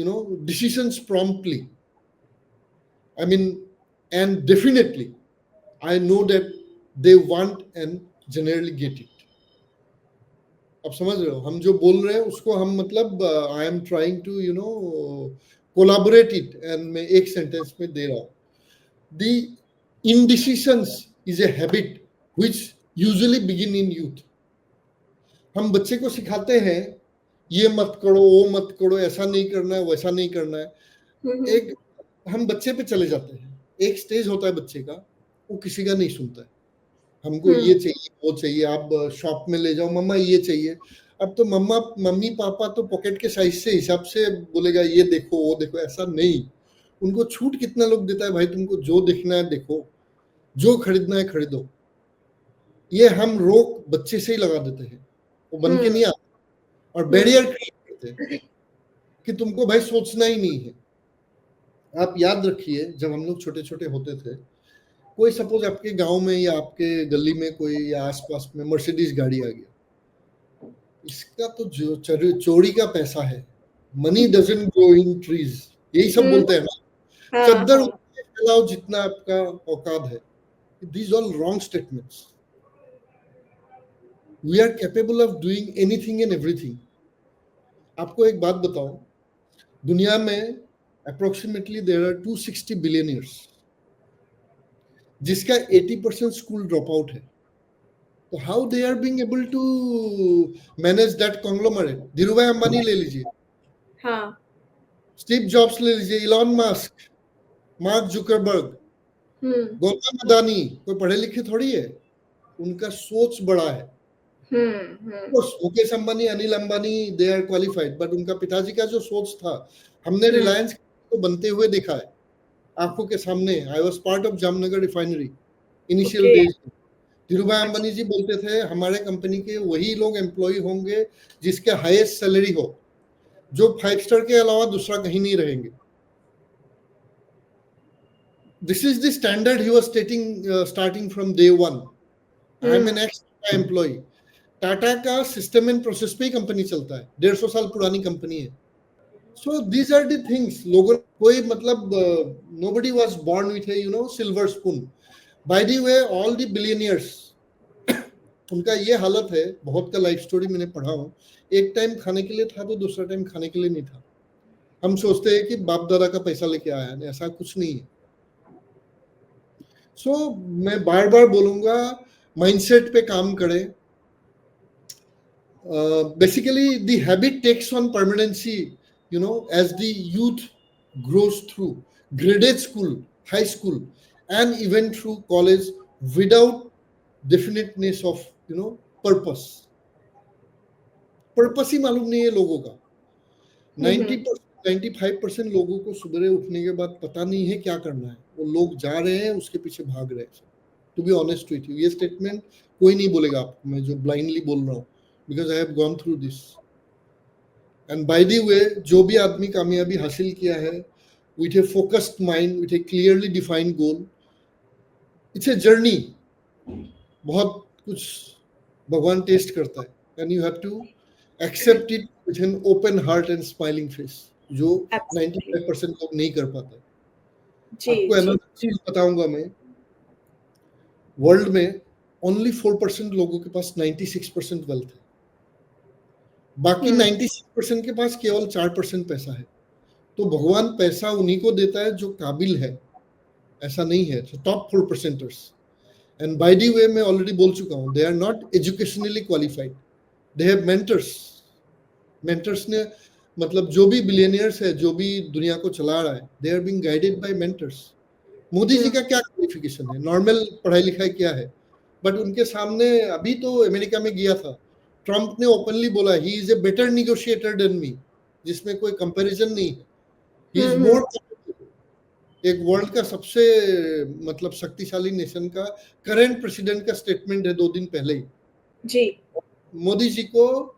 decisions promptly, I mean, and definitely, I know that they want and generally get it. अब समझ रहे हो, हम जो बोल रहे हैं उसको हम मतलब I am trying to collaborate it, and मैं एक सेंटेंस में दे रहा हूँ. The indecisions is a habit which usually begin in youth. हम बच्चे को सिखाते हैं ये मत करो, वो मत करो, ऐसा नहीं करना है, वैसा नहीं करना है. Mhm. एक हम बच्चे पे चले जाते हैं. एक स्टेज होता है बच्चे का, वो किसी का नहीं सुनता है. हमको ये चाहिए, वो चाहिए, आप शॉप में ले जाओ, मम्मा ये चाहिए. अब तो मम्मी पापा तो पॉकेट के साइज से हिसाब से बोलेगा ये देखो, वो देखो. ऐसा नहीं. उनको छूट कितना लोग देता है, भाई तुमको जो देखना है देखो, जो खरीदना है खरीदो. ये हम रोक बच्चे से ही लगा देते हैं, वो बन के नहीं आता, और बैरियर क्रिएट करते हैं कि तुमको भाई सोचना ही नहीं है. आप याद रखिए, जब हम लोग छोटे छोटे होते थे, कोई सपोज आपके गांव में या आपके गली में कोई या आसपास में मर्सिडीज गाड़ी आ गया, इसका तो जो चोरी का पैसा है, money doesn't grow in trees, यही सब बोलते हैं ना. चद्दर चलाओ जितना आपका औकात है. These all wrong statements. We are capable of doing anything and everything. आपको एक बात बताऊं, दुनिया में अप्रोक्सीमेटली देयर आर 260 बिलियनियर्स, जिसका 80% स्कूल ड्रॉप आउट है. तो how they are being able to manage that conglomerate? Dhirubhai Ambani ले लीजिए, हाँ. स्टीव जॉब्स ले लीजिए, Elon Musk, Mark Zuckerberg, Gautam Adani, कोई पढ़े लिखे थोड़ी है, उनका सोच बड़ा है. Mukesh Ambani, Anil Ambani, they are qualified, but उनका पिताजी का जो सोच था, हमने रिलायंस को बनते हुए देखा है आंखों के सामने. I was part of Jamnagar refinery initial days. Dhirubhai Ambani ji बोलते थे हमारे कंपनी के वही लोग एम्प्लॉय होंगे जिसके हाईएस्ट सैलरी हो, जो 5 स्टार के अलावा दूसरा कहीं नहीं रहेंगे. This is the standard he was starting from day one. I am an ex employee. Tata का सिस्टम एंड प्रोसेस पे ही कंपनी चलता है, 150 साल पुरानी कंपनी है. So these are the things. लोगों कोई मतलब nobody was born with a silver spoon. By the way, all the billionaires उनका ये हालत है. बहुत का लाइफ स्टोरी मैंने पढ़ा हूँ. एक टाइम खाने के लिए था तो दूसरा टाइम खाने के लिए नहीं था. हम सोचते हैं कि बाप दादा का पैसा लेके आया है, ऐसा कुछ नहीं है. So मैं बार बार बोलूंगा, माइंडसेट पे काम करें. Basically the habit takes on permanency as the youth grows through graded school, high school, and even through college without definiteness of purpose. Purpose ही मालूम नहीं है लोगों का. 95% लोगों को सुबह उठने के बाद पता नहीं है क्या करना है. वो लोग जा रहे हैं, उसके पीछे भाग रहे हैं. To be honest with you, ये स्टेटमेंट कोई नहीं बोलेगा आपको, मैं जो ब्लाइंडली बोल रहा हूँ, because I have gone through this. And by the way, जो भी आदमी कामयाबी हासिल किया है with a focused mind, with a clearly defined goal, it's a journey. बहुत कुछ भगवान टेस्ट करता है, and you have to accept it with an open heart and smiling face, जो 95% लोग नहीं कर पाते. आपको another चीज बताऊंगा मैं, वर्ल्ड में only 4% लोगों के पास 96% वेल्थ है. बाकी 96% के पास केवल 4% पैसा है. तो भगवान पैसा उन्हीं को देता है जो काबिल है, ऐसा नहीं है. तो top 4%ers, and by the way मैं ऑलरेडी बोल चुका हूं, they are not educationally qualified, they have mentors. Mentors ने मतलब जो भी बिलियनियर्स है, जो भी दुनिया को चला रहा है, they are being guided by mentors. Modi ji का क्या क्वालिफिकेशन है, नॉर्मल पढ़ाई लिखाई क्या है, बट उनके सामने अभी तो अमेरिका में गया था, ट्रम्प ने ओपनली बोला he is a better negotiator than me, जिसमें कोई कंपैरिजन नहीं है, ही इज मोर। एक वर्ल्ड का सबसे मतलब शक्तिशाली नेशन का करंट प्रेसिडेंट का स्टेटमेंट है 2 दिन पहले ही जी। मोदी जी को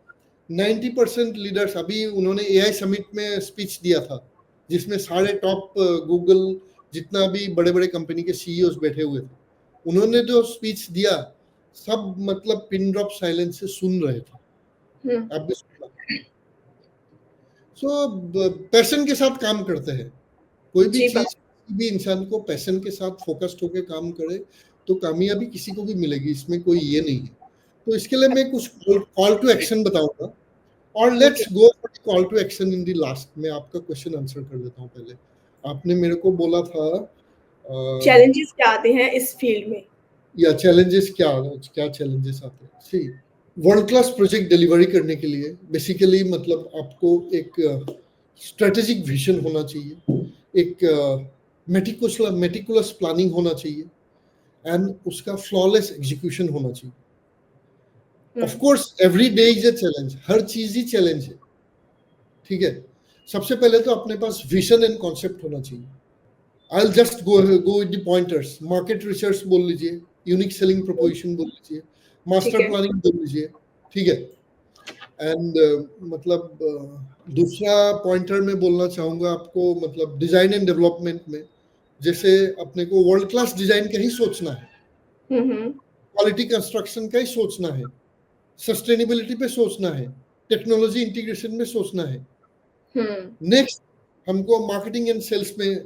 90% लीडर्स, अभी उन्होंने एआई समिट में स्पीच दिया था जिसमें सारे टॉप गूगल जितना भी बड़े बड़े कंपनी के सीईओज बैठे हुए थे, उन्होंने जो स्पीच दिया सब मतलब पिन ड्रॉप साइलेंस से सुन रहे थे, आप भी सुनना। सो पैशन के साथ काम करते हैं, कोई भी चीज किसी भी इंसान को पैशन के साथ फोकस्ड होकर काम करे तो कामयाबी किसी को भी मिलेगी, इसमें कोई ये नहीं है। तो इसके लिए मैं कुछ कॉल टू एक्शन बताऊंगा और let's go for call to action in the last. मैं आपका क्वेश्चन आंसर कर देता हूँ पहले। आपने मेरे को बोला था चैलेंजेस क्या आते हैं इस फील्ड में, या चैलेंजेस क्या चैलेंजेस आते हैं। सी, वर्ल्ड क्लास प्रोजेक्ट डिलीवरी करने के लिए बेसिकली मतलब आपको एक स्ट्रेटेजिक विजन होना चाहिए, एक मेटिकुलस प्लानिंग होना चाहिए एंड उसका फ्लॉलेस एग्जीक्यूशन होना चाहिए। Of course every day is a challenge, हर चीज ही चैलेंज है, ठीक है। सबसे पहले तो अपने पास विजन एंड कॉन्सेप्ट होना चाहिए। I will just go with the pointers. Market research बोल लीजिए, यूनिक सेलिंग प्रोपोजिशन बोल लीजिए, मास्टर प्लानिंग बोल लीजिए, ठीक है। एंड मतलब दूसरा पॉइंटर में बोलना चाहूंगा आपको, मतलब डिजाइन एंड डेवलपमेंट में जैसे अपने को वर्ल्ड क्लास डिजाइन का ही सोचना है, क्वालिटी कंस्ट्रक्शन का ही सोचना है, सस्टेनेबिलिटी पे सोचना है, टेक्नोलॉजी इंटीग्रेशन में सोचना है। नेक्स्ट हमको मार्केटिंग एंड सेल्स में,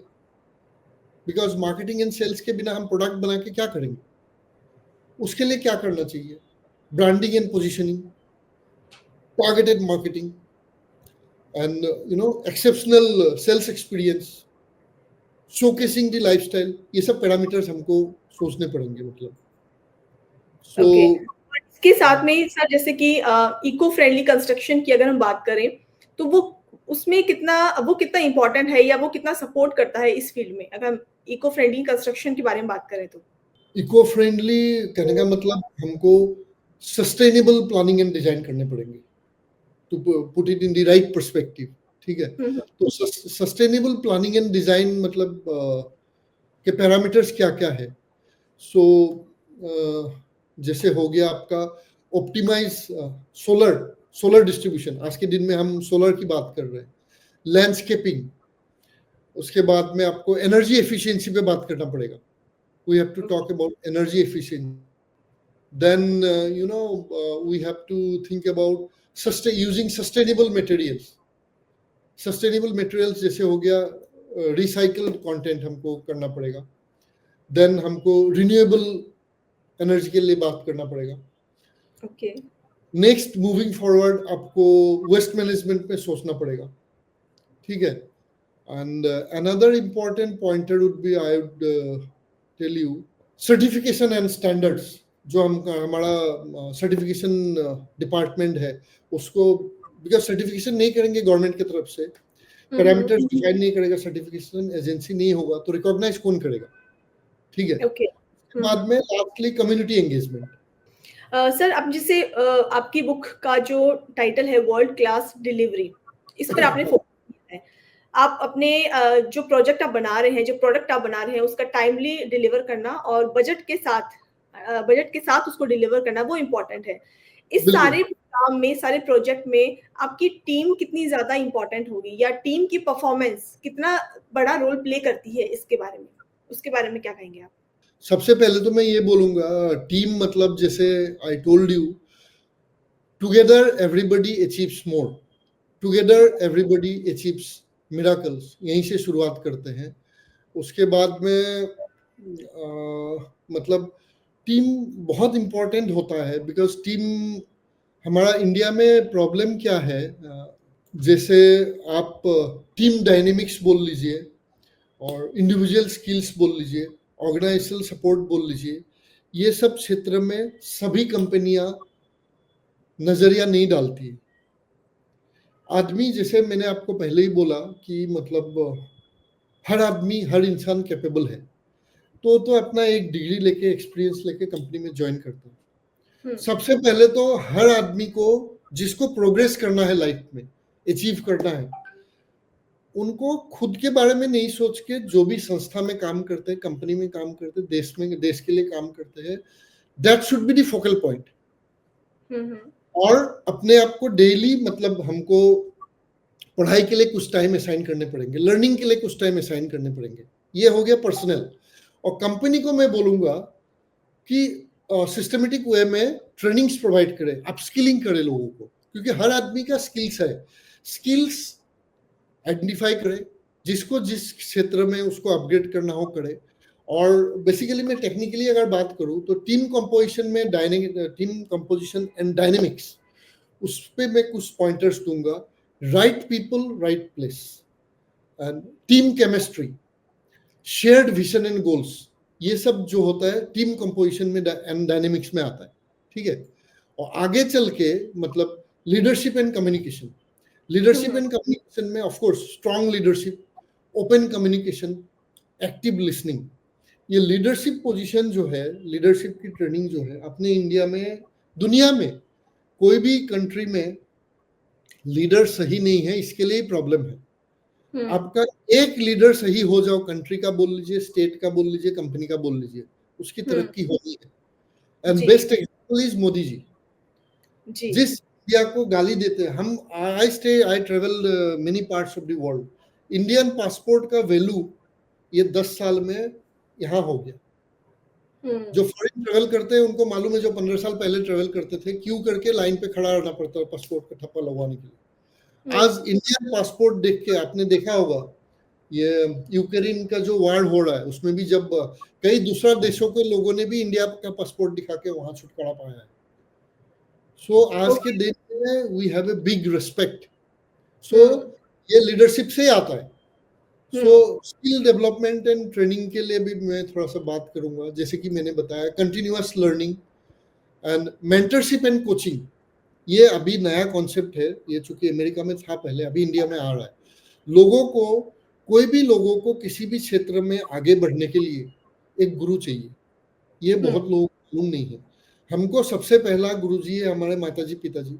बिकॉज मार्केटिंग एंड सेल्स के बिना हम प्रोडक्ट बना के क्या करेंगे, उसके लिए क्या करना चाहिए, branding and positioning, targeted marketing and exceptional sales experience, showcasing the lifestyle, ये सब पैरामीटर्स हमको सोचने पड़ेंगे। मतलब इसके साथ में सर जैसे कि इको फ्रेंडली कंस्ट्रक्शन की अगर हम बात करें तो वो उसमें कितना इम्पोर्टेंट है या वो कितना सपोर्ट करता है इस फील्ड में, अगर हम इको फ्रेंडली कंस्ट्रक्शन के बारे में बात करें तो। इको फ्रेंडली कहने का मतलब हमको सस्टेनेबल प्लानिंग एंड डिजाइन करने पड़ेंगे to put it in the right perspective, ठीक है। तो सस्टेनेबल प्लानिंग एंड डिजाइन मतलब के पैरामीटर्स क्या क्या है। सो जैसे हो गया आपका ऑप्टिमाइज सोलर डिस्ट्रीब्यूशन, आज के दिन में हम सोलर की बात कर रहे हैं, लैंडस्केपिंग, उसके बाद में आपको एनर्जी एफिशिएंसी पे बात करना पड़ेगा, we have to talk about energy efficiency. Then we have to think about using sustainable materials जैसे हो गया रिसाइकल्ड कंटेंट हमको करना पड़ेगा। देन हमको रिन्यूएबल एनर्जी के लिए बात करना पड़ेगा। ओके, नेक्स्ट मूविंग फॉरवर्ड आपको वेस्ट मैनेजमेंट में सोचना पड़ेगा, ठीक है। And another important pointer would be, I would tell you, certification and standards. जो हमारा सर्टिफिकेशन डिपार्टमेंट है उसको, बिकॉज सर्टिफिकेशन नहीं करेंगे गवर्नमेंट की तरफ से, पैरामीटर्स डिफाइन नहीं करेगा, सर्टिफिकेशन एजेंसी नहीं होगा तो रिकॉग्नाइज कौन करेगा, ठीक है। ओके, बाद में लास्टली कम्युनिटी एंगेजमेंट। सर अब जैसे आपकी बुक का जो टाइटल है वर्ल्ड क्लास डिलीवरी, इस पर आपने फोकस किया है। आप अपने जो प्रोजेक्ट आप बना रहे हैं, जो प्रोडक्ट आप बना रहे हैं, उसका टाइमली डिलीवर करना और बजट के साथ उसको डिलीवर करना, वो इम्पोर्टेंट है। इस सारे काम में, सारे प्रोजेक्ट में आपकी टीम कितनी ज्यादा इम्पोर्टेंट होगी या टीम की परफॉर्मेंस कितना बड़ा रोल प्ले करती है, इसके बारे में, उसके बारे में क्या कहेंगे आप? सबसे पहले तो मैं ये बोलूंगा, टीम मतलब जैसे I told you, together everybody achieves more, together everybody achieves miracles, यहीं से शुरुआत करते हैं। उसके बाद में मतलब टीम बहुत इम्पोर्टेंट होता है, बिकॉज टीम, हमारा इंडिया में प्रॉब्लम क्या है, जैसे आप टीम डायनेमिक्स बोल लीजिए और इंडिविजुअल स्किल्स बोल लीजिए, ऑर्गेनाइजेशनल सपोर्ट बोल लीजिए, ये सब क्षेत्र में सभी कंपनियां नजरिया नहीं डालती है। आदमी, जैसे मैंने आपको पहले ही बोला कि मतलब हर आदमी, हर इंसान कैपेबल है, तो अपना एक डिग्री लेके एक्सपीरियंस लेके कंपनी में ज्वाइन करते हैं। हम्म, सबसे पहले तो हर आदमी को जिसको प्रोग्रेस करना है लाइफ में, अचीव करना है, उनको खुद के बारे में नहीं सोच के जो भी संस्था में काम करते हैं, कंपनी में काम करते हैं, देश के लिए काम करते हैं, that should be the focal point. और अपने आप को डेली मतलब हमको पढ़ाई के लिए कुछ टाइम असाइन करने पड़ेंगे, लर्निंग के लिए कुछ टाइम असाइन करने पड़ेंगे। ये हो गया पर्सनल। और कंपनी को मैं बोलूंगा कि सिस्टमेटिक वे में ट्रेनिंग्स प्रोवाइड करे, अपस्किलिंग करे लोगों को, क्योंकि हर आदमी का स्किल्स है। स्किल्स आइडेंटिफाई करे, जिसको जिस क्षेत्र में उसको अपग्रेड करना हो करे। और बेसिकली मैं टेक्निकली अगर बात करूं तो टीम कंपोजिशन एंड डायनेमिक्स, उस पर मैं कुछ पॉइंटर्स दूंगा। Right people right place, and team chemistry, shared vision and goals, ये सब जो होता है टीम कंपोजिशन में एंड डायनेमिक्स में आता है, ठीक है। और आगे चल के मतलब leadership and communication, leadership and communication में of course strong leadership, open communication, active listening. ये लीडरशिप पोजीशन जो है, लीडरशिप की ट्रेनिंग जो है, अपने इंडिया में, दुनिया में कोई भी कंट्री में लीडर सही नहीं है, इसके लिए प्रॉब्लम है। आपका एक लीडर सही हो जाओ, कंट्री का बोल लीजिए, स्टेट का बोल लीजिए, कंपनी का बोल लीजिए, उसकी तरक्की होनी है। And best example is Modi ji, जिस इंडिया को गाली देते हैं हम। I travel many parts of the world. Indian passport का वैल्यू ये 10 साल में यहाँ हो गया। जो फॉरेन ट्रेवल करते हैं उनको मालूम है, जो 15 साल पहले ट्रेवल करते थे, क्यों करके लाइन पे खड़ा रहना पड़ता है पासपोर्ट का ठप्पा लगवाने के लिए। आज इंडियन पासपोर्ट देख के आपने देखा होगा, ये यूक्रेन का जो वार हो रहा है उसमें भी जब कई दूसरा देशों के लोगों ने भी इंडिया का पासपोर्ट दिखा के वहां छुटकारा पाया है। सो आज के दिन में we have a big respect. So ये लीडरशिप से आता है। So skill development and training के लिए भी मैं थोड़ा सा बात करूंगा। जैसे कि मैंने बताया, continuous learning and mentorship and coaching, ये अभी नया कॉन्सेप्ट है। ये चूंकि अमेरिका में था पहले, अभी इंडिया में आ रहा है। लोगों को, कोई भी लोगों को किसी भी क्षेत्र में आगे बढ़ने के लिए एक गुरु चाहिए। ये बहुत लोगों को मालूम नहीं है। हमको सबसे पहला गुरु जी है हमारे माताजी पिताजी।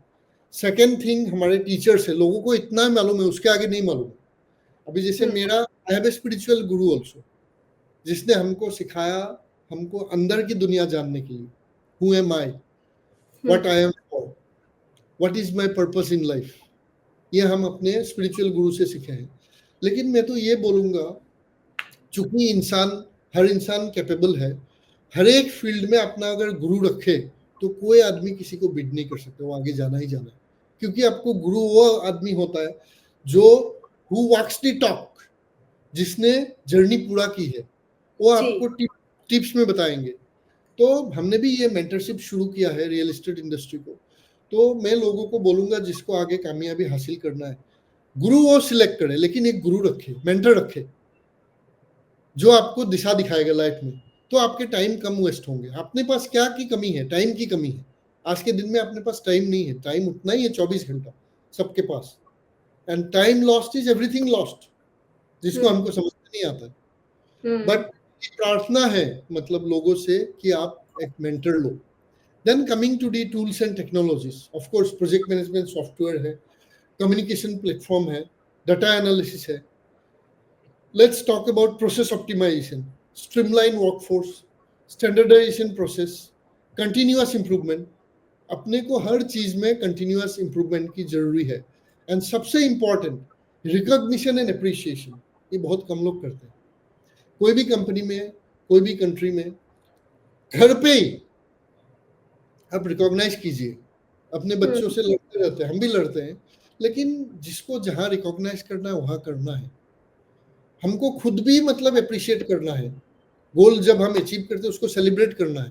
सेकेंड थिंग हमारे टीचर्स है। लोगों को इतना मालूम है, उसके आगे नहीं मालूम। अभी जैसे मेरा, I have a spiritual Guru also, जिसने हमको सिखाया, हमको अंदर की दुनिया जानने के लिए, who am I, what I am for, what is my purpose in life, ये हम अपने स्पिरिचुअल गुरु से सीखे हैं। लेकिन मैं तो ये बोलूंगा, चूंकि हर इंसान कैपेबल है, हर एक फील्ड में अपना अगर गुरु रखे तो कोई आदमी किसी को बीट नहीं कर सकता, वो आगे जाना ही जाना है। क्योंकि आपको गुरु वो आदमी होता है जो हु वॉक्स द टॉक, जिसने जर्नी पूरा की है, वो आपको टिप्स में बताएंगे। तो हमने भी ये मेंटरशिप शुरू किया है रियल एस्टेट इंडस्ट्री को। तो मैं लोगों को बोलूंगा, जिसको आगे कामयाबी हासिल करना है, गुरु वो सिलेक्ट करे, लेकिन एक गुरु रखे, मेंटर रखे, जो आपको दिशा दिखाएगा लाइफ में। तो आपके टाइम कम वेस्ट होंगे। अपने पास क्या की कमी है? टाइम की कमी है। आज के दिन में अपने पास टाइम नहीं है। टाइम उतना ही है 24 घंटा सबके पास। And time lost is everything lost, जिसको हमको समझ नहीं आता। बट प्रार्थना है मतलब लोगों से कि आप एक मेंटर लो। Then coming to the tools and technologies, of course project management software है, कम्युनिकेशन प्लेटफॉर्म है, डाटा एनालिसिस है। Let's talk about process optimization, streamline workforce, standardization process, continuous improvement. अपने को हर चीज में continuous improvement की जरूरी है। एंड सबसे इंपॉर्टेंट, रिकॉग्निशन एंड अप्रिसिएशन, ये बहुत कम लोग करते हैं। कोई भी कंपनी में, कोई भी कंट्री में, घर पे ही आप रिकॉग्नाइज कीजिए। अपने बच्चों से लड़ते रहते हैं, हम भी लड़ते हैं, लेकिन जिसको जहां रिकॉग्नाइज करना है वहां करना है। हमको खुद भी मतलब अप्रिशिएट करना है। गोल जब हम अचीव करते हैं उसको सेलिब्रेट करना है।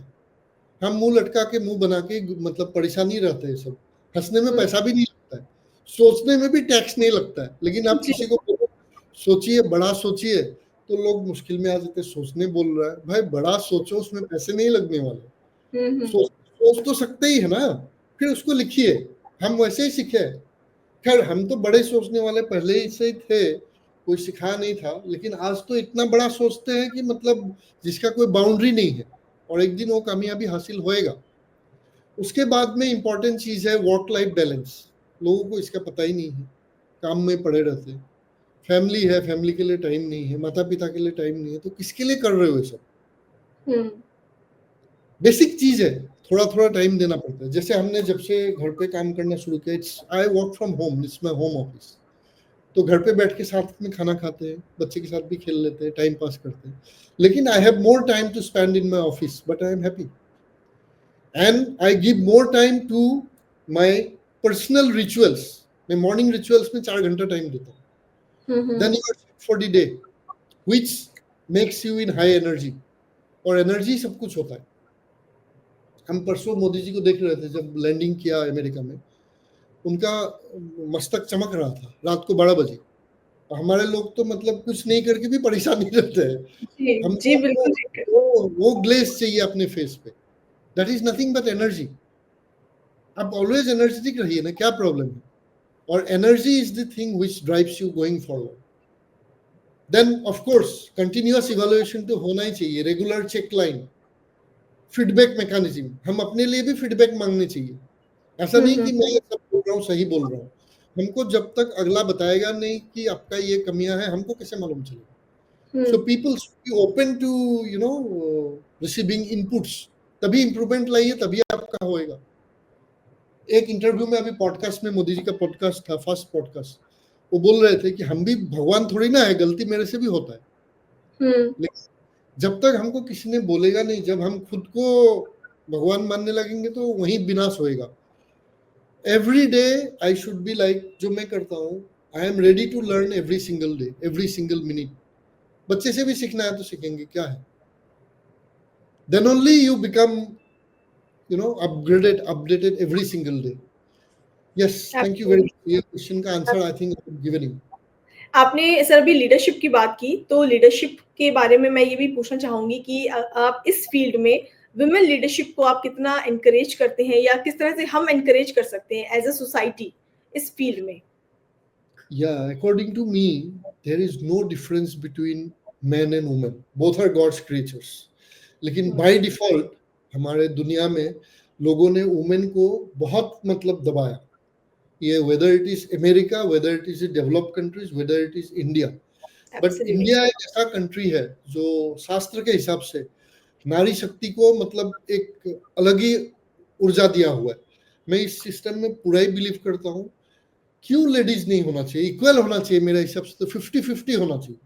हम मुंह लटका के, मुंह बना के मतलब परेशानी रहते हैं सब। हंसने में पैसा भी नहीं लगता है, सोचने में भी टैक्स नहीं लगता है। लेकिन आप किसी को सोचिए, बड़ा सोचिए, तो लोग मुश्किल में आ जाते हैं। सोचने बोल रहा है, भाई बड़ा सोचो, उसमें पैसे नहीं लगने वाले। सोच तो सकते ही है ना, फिर उसको लिखिए। हम वैसे ही सीखे। खैर हम तो बड़े सोचने वाले पहले ही से थे, कोई सिखाया नहीं था, लेकिन आज तो इतना बड़ा सोचते हैं कि मतलब जिसका कोई बाउंड्री नहीं है, और एक दिन वो कामयाबी हासिल होएगा। उसके बाद में इम्पोर्टेंट चीज है वर्क लाइफ बैलेंस। लोगों को इसका पता ही नहीं है, काम में पड़े रहते हैं। फैमिली है, फैमिली के लिए टाइम नहीं है, माता पिता के लिए टाइम नहीं है, तो किसके लिए कर रहे हो ये सब? बेसिक चीज है, थोड़ा थोड़ा टाइम देना पड़ता है। जैसे हमने जब से घर पे काम करना शुरू किया, it's I work from home, it's my home office, तो घर पे बैठ के साथ में खाना खाते हैं, बच्चे के साथ भी खेल लेते हैं, टाइम पास करते हैं। लेकिन I have more time to spend in my office, but I am happy and I give more time to my personal rituals. मैं मॉर्निंग रिचुअल्स में 4 घंटा टाइम देता हूँ। Then you are for the day which makes you in high energy, और energy सब कुछ होता है। हम परसों मोदी जी को देख रहे थे, जब लैंडिंग किया अमेरिका में, उनका मस्तक चमक रहा था रात को 12 बजे। हमारे लोग तो मतलब कुछ नहीं करके भी परेशान नहीं रहते हैं। जी बिल्कुल ठीक है। वो ग्लेज चाहिए अपने फेस पे, that is nothing but energy. आप ऑलवेज एनर्जेटिक रहिए ना, क्या प्रॉब्लम है? और energy is the thing which drives you going forward. Then of course continuous evaluation तो होना ही चाहिए, regular check line, feedback mechanism. हम अपने लिए भी फीडबैक मांगने चाहिए। ऐसा नहीं कि मैं ये सब बोल रहा हूँ सही बोल रहा हूँ। हमको जब तक अगला बताएगा नहीं कि आपका ये कमियां है, हमको कैसे मालूम चलेगा? So people should be open to receiving inputs, तभी इंप्रूवमेंट लाइए, तभी आपका होएगा। एक इंटरव्यू में अभी पॉडकास्ट में, मोदी जी का पॉडकास्ट था, फर्स्ट पॉडकास्ट, वो बोल रहे थे कि हम भी भगवान थोड़ी ना है, गलती मेरे से भी होता है। लेकिन जब तक हमको किसी ने बोलेगा नहीं, जब हम खुद को भगवान मानने लगेंगे तो वहीं विनाश होएगा। Every day I should be like, जो मैं करता हूँ, I am ready to learn every single day, every single minute. बच्चे से भी सीखना है तो सीखेंगे, क्या है? Then only you become updated every single day. Yes, thank you very much. ये क्वेश्चन का answer I think I have given you. आपने सर अभी लीडरशिप की बात की, तो लीडरशिप के बारे में मैं ये भी पूछना चाहूंगी कि आप इस फील्ड में वुमेन लीडरशिप को आप कितना एनकरेज करते हैं, या किस तरह से हम एनकरेज कर सकते हैं एज अ सोसाइटी इस फील्ड में? Yeah, according to me, there is no difference between men and women. Both are God's creatures. लेकिन by default हमारे दुनिया में लोगों ने वुमेन को बहुत मतलब दबाया। ये whether it is America, whether it is developed countries, whether it is India. But India एक ऐसा कंट्री है जो शास्त्र के हिसाब से नारी शक्ति को मतलब एक अलग ही ऊर्जा दिया हुआ है। मैं इस सिस्टम में पूरा ही बिलीव करता हूँ। क्यों लेडीज नहीं होना चाहिए? इक्वल होना चाहिए मेरे हिसाब से, तो 50-50 होना चाहिए।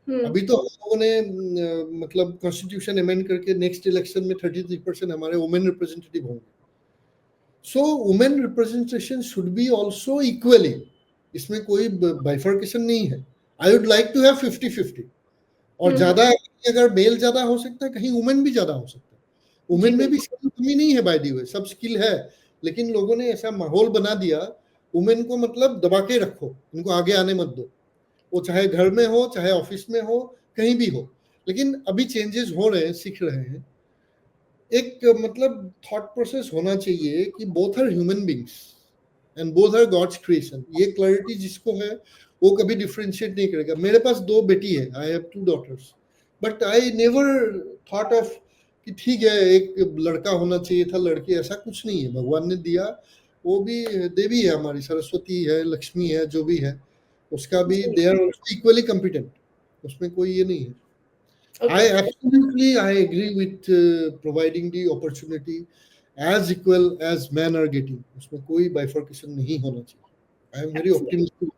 अभी तो हम लोगों ने मतलब कॉन्स्टिट्यूशन अमेंड करके नेक्स्ट इलेक्शन में 33% हमारे वुमेन रिप्रेजेंटेटिव होंगे। So women representation should be also equally, इसमें कोई बाइफर्केशन नहीं है। I would like to have 50-50, और ज्यादा अगर मेल ज्यादा हो सकता है, कहीं वुमेन भी ज्यादा हो सकता है। वुमेन में भी कमी नहीं है, बाय द वे सब स्किल है, लेकिन लोगों ने ऐसा माहौल बना दिया, वुमेन को मतलब दबा के रखो, इनको आगे आने मत दो। वो चाहे घर में हो, चाहे ऑफिस में हो, कहीं भी हो। लेकिन अभी चेंजेस हो रहे हैं, सीख रहे हैं। एक मतलब थॉट प्रोसेस होना चाहिए कि both are human beings and both are gods creation. ये क्लैरिटी जिसको है वो कभी डिफरेंशिएट नहीं करेगा। मेरे पास 2 बेटी है, I have 2 daughters, but I never thought of कि ठीक है एक लड़का होना चाहिए था, लड़की, ऐसा कुछ नहीं है। भगवान ने दिया, वो भी देवी है हमारी, सरस्वती है, लक्ष्मी है, जो भी है उसका भी, they are also equally competent, उसमें कोई ये नहीं है। I absolutely I agree with providing the opportunity as equal as men are getting. उसमें कोई bifurcation नहीं होना चाहिए। I am very optimistic.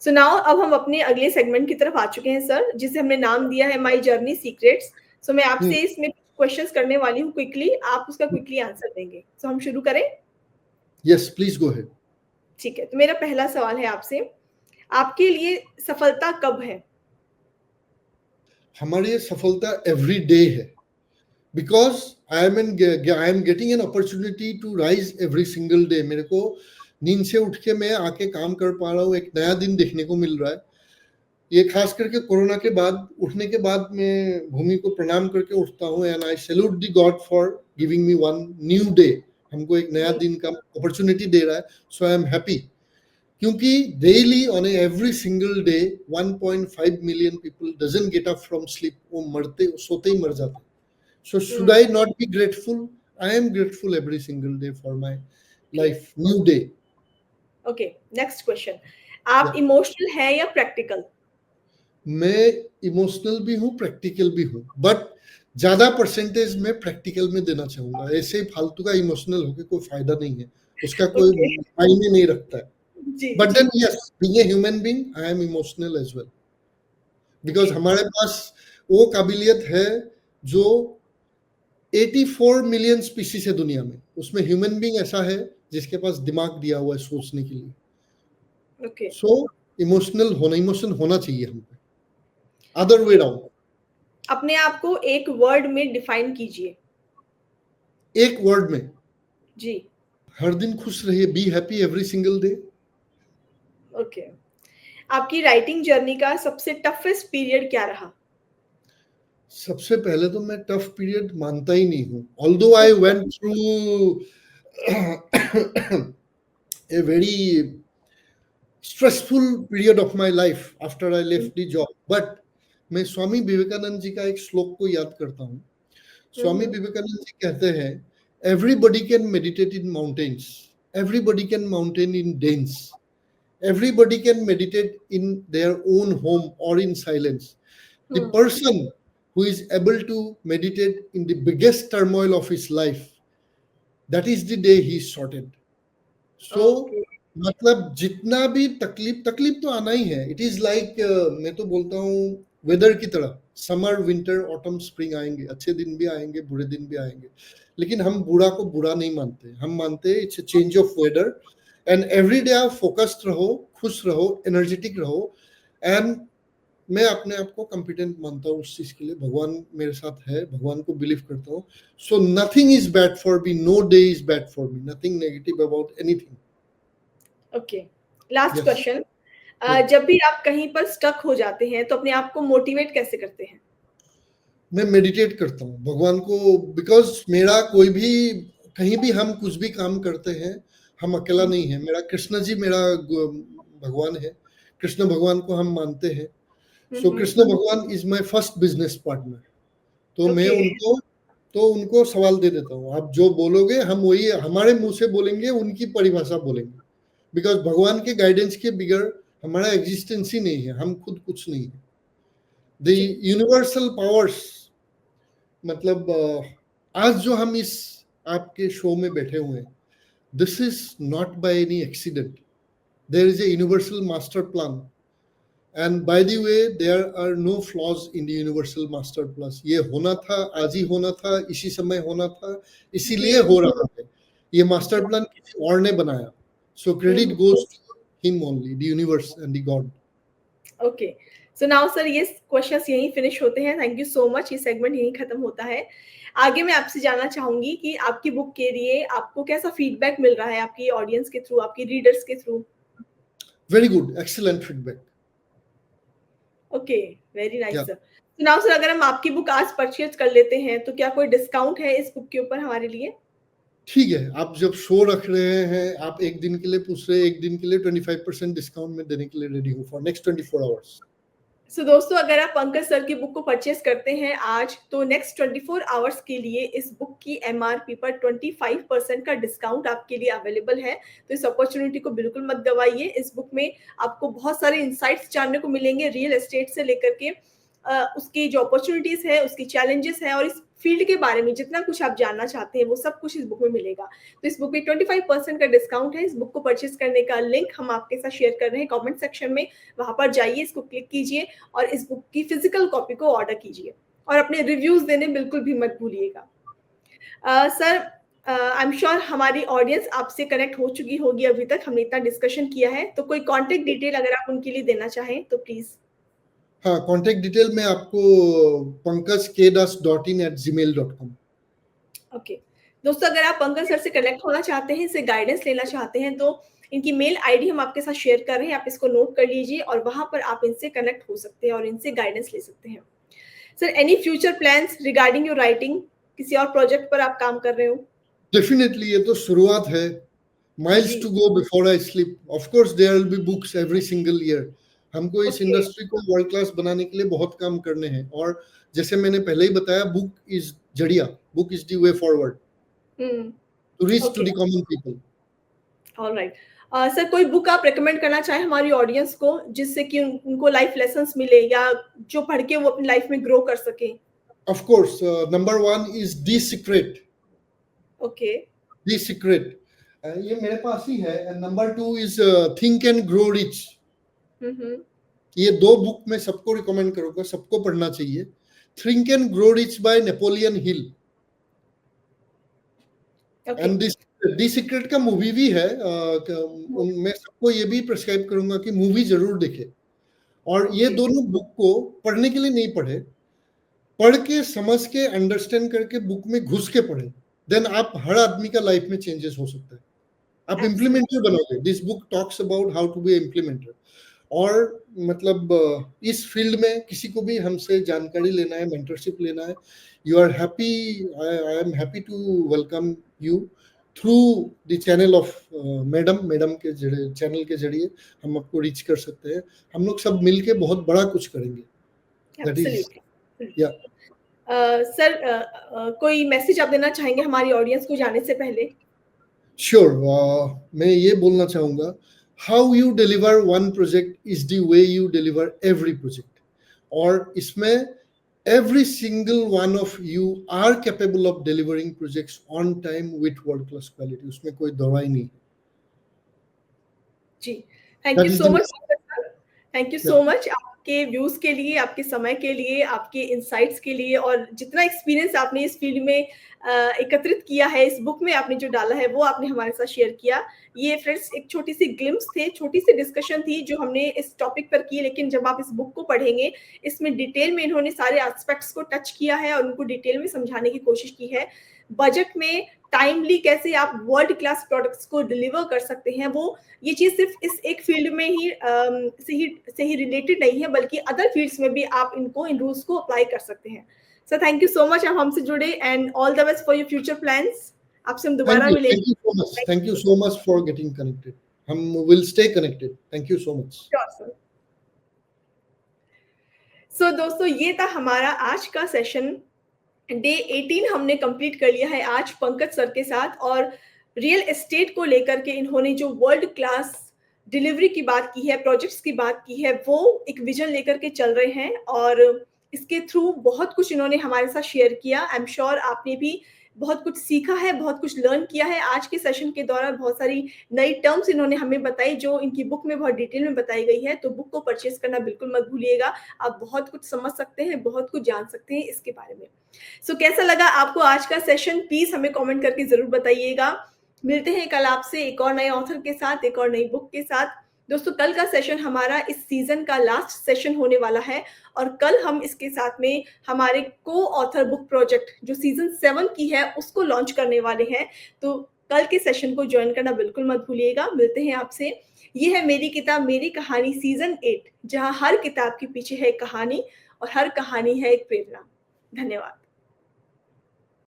So now अब हम अपने अगले सेगमेंट की तरफ आ चुके हैं सर, जिसे हमने नाम दिया है माई जर्नी सीक्रेट्स। सो मैं आपसे इसमें क्वेश्चंस करने वाली हूँ क्विकली, आप उसका क्विकली आंसर देंगे। सो हम शुरू करें? Yes, please go ahead. ठीक है, तो मेरा पहला सवाल है आपसे, आपके लिए सफलता कब है? हमारी सफलता एवरी डे है, because I am getting an opportunity to rise every single day. मेरे को नींद से उठ के मैं आके काम कर पा रहा हूँ, एक नया दिन देखने को मिल रहा है। ये खास करके कोरोना के बाद, उठने के बाद मैं भूमि को प्रणाम करके उठता हूँ, and I salute the God for giving me one new day. हमको एक नया दिन का अपॉर्चुनिटी दे रहा है, सो आई एम हैप्पी। क्योंकि daily on every single day 1.5 million people doesn't get up from sleep, वो मरते सोते ही मर जाते. So should I not be grateful? I am grateful every single day for my life, new day. Okay, next question. आप emotional है या practical? मैं emotional भी हूँ, प्रैक्टिकल भी हूँ, बट ज्यादा परसेंटेज में प्रैक्टिकल में देना चाहूंगा. ऐसे ही फालतू का इमोशनल होके कोई फायदा नहीं है, उसका कोई मायने नहीं रखता है. जी, बट जी. Then yes, being a human being, I am emotional as well, because हमारे पास वो काबिलियत है जो 84 मिलियन स्पीसीज है दुनिया में, उसमें ह्यूमन बीइंग ऐसा है जिसके पास दिमाग दिया हुआ है सोचने के लिए. ओके. सो इमोशन होना चाहिए हम पे, अदर वे राउंड. अपने आप को एक वर्ड में डिफाइन कीजिए. एक वर्ड में? जी. हर दिन खुश रहिए, be happy every single day. Okay. आपकी राइटिंग जर्नी का सबसे टफेस्ट पीरियड क्या रहा? सबसे पहले तो मैं टफ पीरियड मानता ही नहीं हूँ, although I went through a very stressful period of my life after I left the job. But मैं स्वामी विवेकानंद जी का एक श्लोक को याद करता हूँ. स्वामी विवेकानंद जी कहते हैं, everybody can meditate in mountains, everybody can mountain in dens, everybody can meditate in their own home or in silence. The person who is able to meditate in the biggest turmoil of his life, that is the day he is sorted. So मतलब जितना भी तकलीफ तो आना ही है. It is like, मैं तो बोलता हूँ वेदर की तरह, समर विंटर ऑटम स्प्रिंग आएंगे, अच्छे दिन भी आएंगे, बुरे दिन भी आएंगे, लेकिन हम बुरा को बुरा नहीं मानते. हम मानते हैं it's a change of weather, and every day आप फोकस्ड रहो, खुश रहो, एनर्जेटिक रहो. एंड मैं अपने आप को कॉम्पिटेंट मानता हूँ उस चीज के लिए. भगवान मेरे साथ है, भगवान को बिलीव करता हूँ. So nothing is bad for me, no day is bad for me, nothing negative about anything. Okay, last question. जब भी आप कहीं पर स्टक हो जाते हैं तो अपने आप को मोटिवेट कैसे करते हैं? मैं मेडिटेट करता हूँ भगवान को, बिकॉज मेरा कोई भी, कहीं भी हम कुछ भी काम करते हैं, हम अकेला नहीं है. मेरा कृष्ण जी मेरा भगवान है, कृष्ण भगवान को हम मानते हैं. सो कृष्ण भगवान is my first business partner. तो मैं उनको सवाल दे देता हूँ, आप जो बोलोगे हम वही हमारे मुंह से बोलेंगे, उनकी परिभाषा बोलेंगे. बिकॉज भगवान के गाइडेंस के बिगर हमारा एग्जिस्टेंस ही नहीं है, हम खुद कुछ नहीं है. द यूनिवर्सल पावर्स, मतलब आज जो हम इस आपके शो में बैठे हुए हैं, this is not by any accident. There is a universal master plan, and by the way there are no flaws in the universal master plan. ये होना था, आज ही होना था, इसी समय होना था, इसीलिए हो रहा है. ये मास्टर प्लान किसी और ने बनाया. So credit goes to him only, the universe and the God. Okay. So now sir, ये क्वेश्चंस यहीं फिनिश होते हैं. Thank you so much. ये सेगमेंट यहीं खत्म होता है. आगे मैं आपसे जानना चाहूंगी कि आपकी बुक के लिए आपको कैसा फीडबैक मिल रहा है आपकी ऑडियंस के थ्रू, आपकी रीडर्स के through? Very good, excellent feedback. Okay, very nice sir. So now sir, अगर हम आपकी बुक आज परचेज कर लेते हैं तो क्या कोई डिस्काउंट है इस बुक के ऊपर हमारे लिए? ठीक है, आप जब शो रख रहे हैं, आप एक दिन के लिए पूछ रहे हैं, एक दिन के लिए 25% डिस्काउंट में देने के लिए रेडी हूँ फॉर नेक्स्ट 24 आवर्स. सो दोस्तों, अगर आप पंकज सर की बुक को परचेस करते हैं आज, तो नेक्स्ट 24 आवर्स के लिए इस बुक की एमआरपी पर 25% का डिस्काउंट आपके लिए अवेलेबल है. तो इस अपॉर्चुनिटी को बिल्कुल मत गवाइए. इस बुक में आपको बहुत सारे इंसाइट्स जानने को मिलेंगे, रियल एस्टेट से लेकर के उसकी जो अपॉर्चुनिटीज है, उसकी चैलेंजेस है, और इस फील्ड के बारे में जितना कुछ आप जानना चाहते हैं वो सब कुछ इस बुक में मिलेगा. तो इस बुक में 25% का डिस्काउंट है. इस बुक को परचेस करने का लिंक हम आपके साथ शेयर कर रहे हैं कमेंट सेक्शन में. वहां पर जाइए, इसको क्लिक कीजिए और इस बुक की फिजिकल कॉपी को ऑर्डर कीजिए और अपने रिव्यूज देने बिल्कुल भी मत भूलिएगा. सर, आई एम श्योर हमारी ऑडियंस आपसे कनेक्ट हो चुकी होगी. अभी तक हमने इतना डिस्कशन किया है, तो कोई कॉन्टेक्ट डिटेल अगर आप उनके लिए देना चाहें तो प्लीज. हाँ, कॉन्टेक्ट डिटेल में आपको pankajk.in@gmail.com. ओके दोस्तों, अगर आप पंकज सर से कनेक्ट होना चाहते हैं, इससे गाइडेंस लेना चाहते हैं, तो इनकी मेल आईडी हम आपके साथ शेयर कर रहे हैं. आप इसको नोट कर लीजिए और वहां पर आप इनसे कनेक्ट हो सकते हैं और इनसे गाइडेंस ले सकते हैं. Sir, any future plans regarding your writing? किसी और प्रोजेक्ट पर आप काम कर रहे हो? डेफिनेटली, ये तो शुरुआत है. miles ji to go before I sleep. Of course, there will be books every single year. हमको इस ओके इंडस्ट्री को वर्ल्ड क्लास बनाने के लिए बहुत काम करने हैं, और जैसे मैंने पहले ही बताया, बुक इज जड़िया, book is the way forward to reach to okay the common people. Alright sir कोई बुक आप रेकमेंड करना चाहें हमारी ऑडियंस को जिससे कि उनको लाइफ लेसन्स मिले या जो पढ़ के वो अपनी लाइफ में ग्रो कर सके. Of course, number one is The Secret. Okay The Secret. ये मेरे पास ही है. And number two is Think and Grow Rich. ये दो बुक मैं सबको रिकमेंड करूंगा, सबको पढ़ना चाहिए. Think and Grow Rich by Napoleon Hill. Okay and this secret का मूवी भी है. मैं सबको ये भी प्रिस्क्राइब करूंगा कि मूवी जरूर देखे. और ये ओके दोनों बुक को पढ़ने के लिए नहीं पढ़े, पढ़ के समझ के अंडरस्टैंड करके बुक में घुस के पढ़े. देन आप हर आदमी का लाइफ में चेंजेस हो सकता है. आप इम्प्लीमेंटर बनोगे. This book talks about how to be implementer. और मतलब इस फील्ड में किसी को भी हमसे जानकारी लेना है, मेंटरशिप लेना है, you are happy, I am happy to welcome you through the channel of madam के चैनल के जरिए हम आपको रीच कर सकते हैं. हम लोग सब मिलके बहुत बड़ा कुछ करेंगे. दैट इज या. सर कोई मैसेज आप देना चाहेंगे हमारी ऑडियंस को जाने से पहले. श्योर. मैं ये बोलना चाहूंगा, how you deliver one project is the way you deliver every project. और इसमें every single one of you are capable of delivering projects on time with world class quality. उसमें कोई दवाई नहीं. जी thank That you is so the much sir. Thank you so much आपके views के लिए, आपके समय के लिए, आपके इनसाइट्स के लिए, और जितना एक्सपीरियंस आपने इस फील्ड में एकत्रित किया है, इस बुक में आपने जो डाला है वो आपने हमारे साथ शेयर किया. ये फ्रेंड्स एक छोटी सी ग्लिम्स थे, छोटी सी डिस्कशन थी जो हमने इस टॉपिक पर की. लेकिन जब आप इस बुक को पढ़ेंगे, इसमें डिटेल में इन्होंने सारे एस्पेक्ट्स को टच किया है और उनको डिटेल में समझाने की कोशिश की है. बजट में टाइमली कैसे आप वर्ल्ड क्लास प्रोडक्ट्स को डिलीवर कर सकते हैं, वो ये चीज सिर्फ इस एक फील्ड में ही से ही रिलेटेड नहीं है, बल्कि अदर फील्ड्स में भी आप इन रूल्स को अप्लाई कर सकते हैं. Sir thank you so much आप हमसे जुड़े, and all the best for your future plans. आपसे हम दोबारा मिलेंगे. Thank you so much for getting connected. हम will stay connected. Thank you so much. Sure, sir. So दोस्तों ये था हमारा आज का सेशन. डे 18 हमने कंप्लीट कर लिया है आज पंकज सर के साथ, और रियल एस्टेट को लेकर के इन्होंने जो वर्ल्ड क्लास डिलीवरी की बात की है, प्रोजेक्ट्स की बात की है, वो एक विजन लेकर के चल रहे हैं. और इसके थ्रू बहुत कुछ इन्होंने हमारे साथ शेयर किया. आई एम श्योर आपने भी बहुत कुछ सीखा है, बहुत कुछ लर्न किया है. आज के सेशन के दौरान बहुत सारी नई टर्म्स इन्होंने हमें बताई जो इनकी बुक में बहुत डिटेल में बताई गई है. तो बुक को परचेज करना बिल्कुल मत भूलिएगा. आप बहुत कुछ समझ सकते हैं, बहुत कुछ जान सकते हैं इसके बारे में. सो कैसा लगा आपको आज का सेशन, प्लीज हमें कमेंट करके जरूर बताइएगा. मिलते हैं कल आपसे एक और नए ऑथर के साथ, एक और नई बुक के साथ. दोस्तों कल का सेशन हमारा इस सीजन का लास्ट सेशन होने वाला है, और कल हम इसके साथ में हमारे को ऑथर बुक प्रोजेक्ट जो सीजन 7 की है उसको लॉन्च करने वाले हैं. तो कल के सेशन को ज्वाइन करना बिल्कुल मत भूलिएगा. मिलते हैं आपसे. ये है मेरी किताब मेरी कहानी सीजन 8, जहां हर किताब के पीछे है एक कहानी और हर कहानी है एक प्रेरणा. धन्यवाद.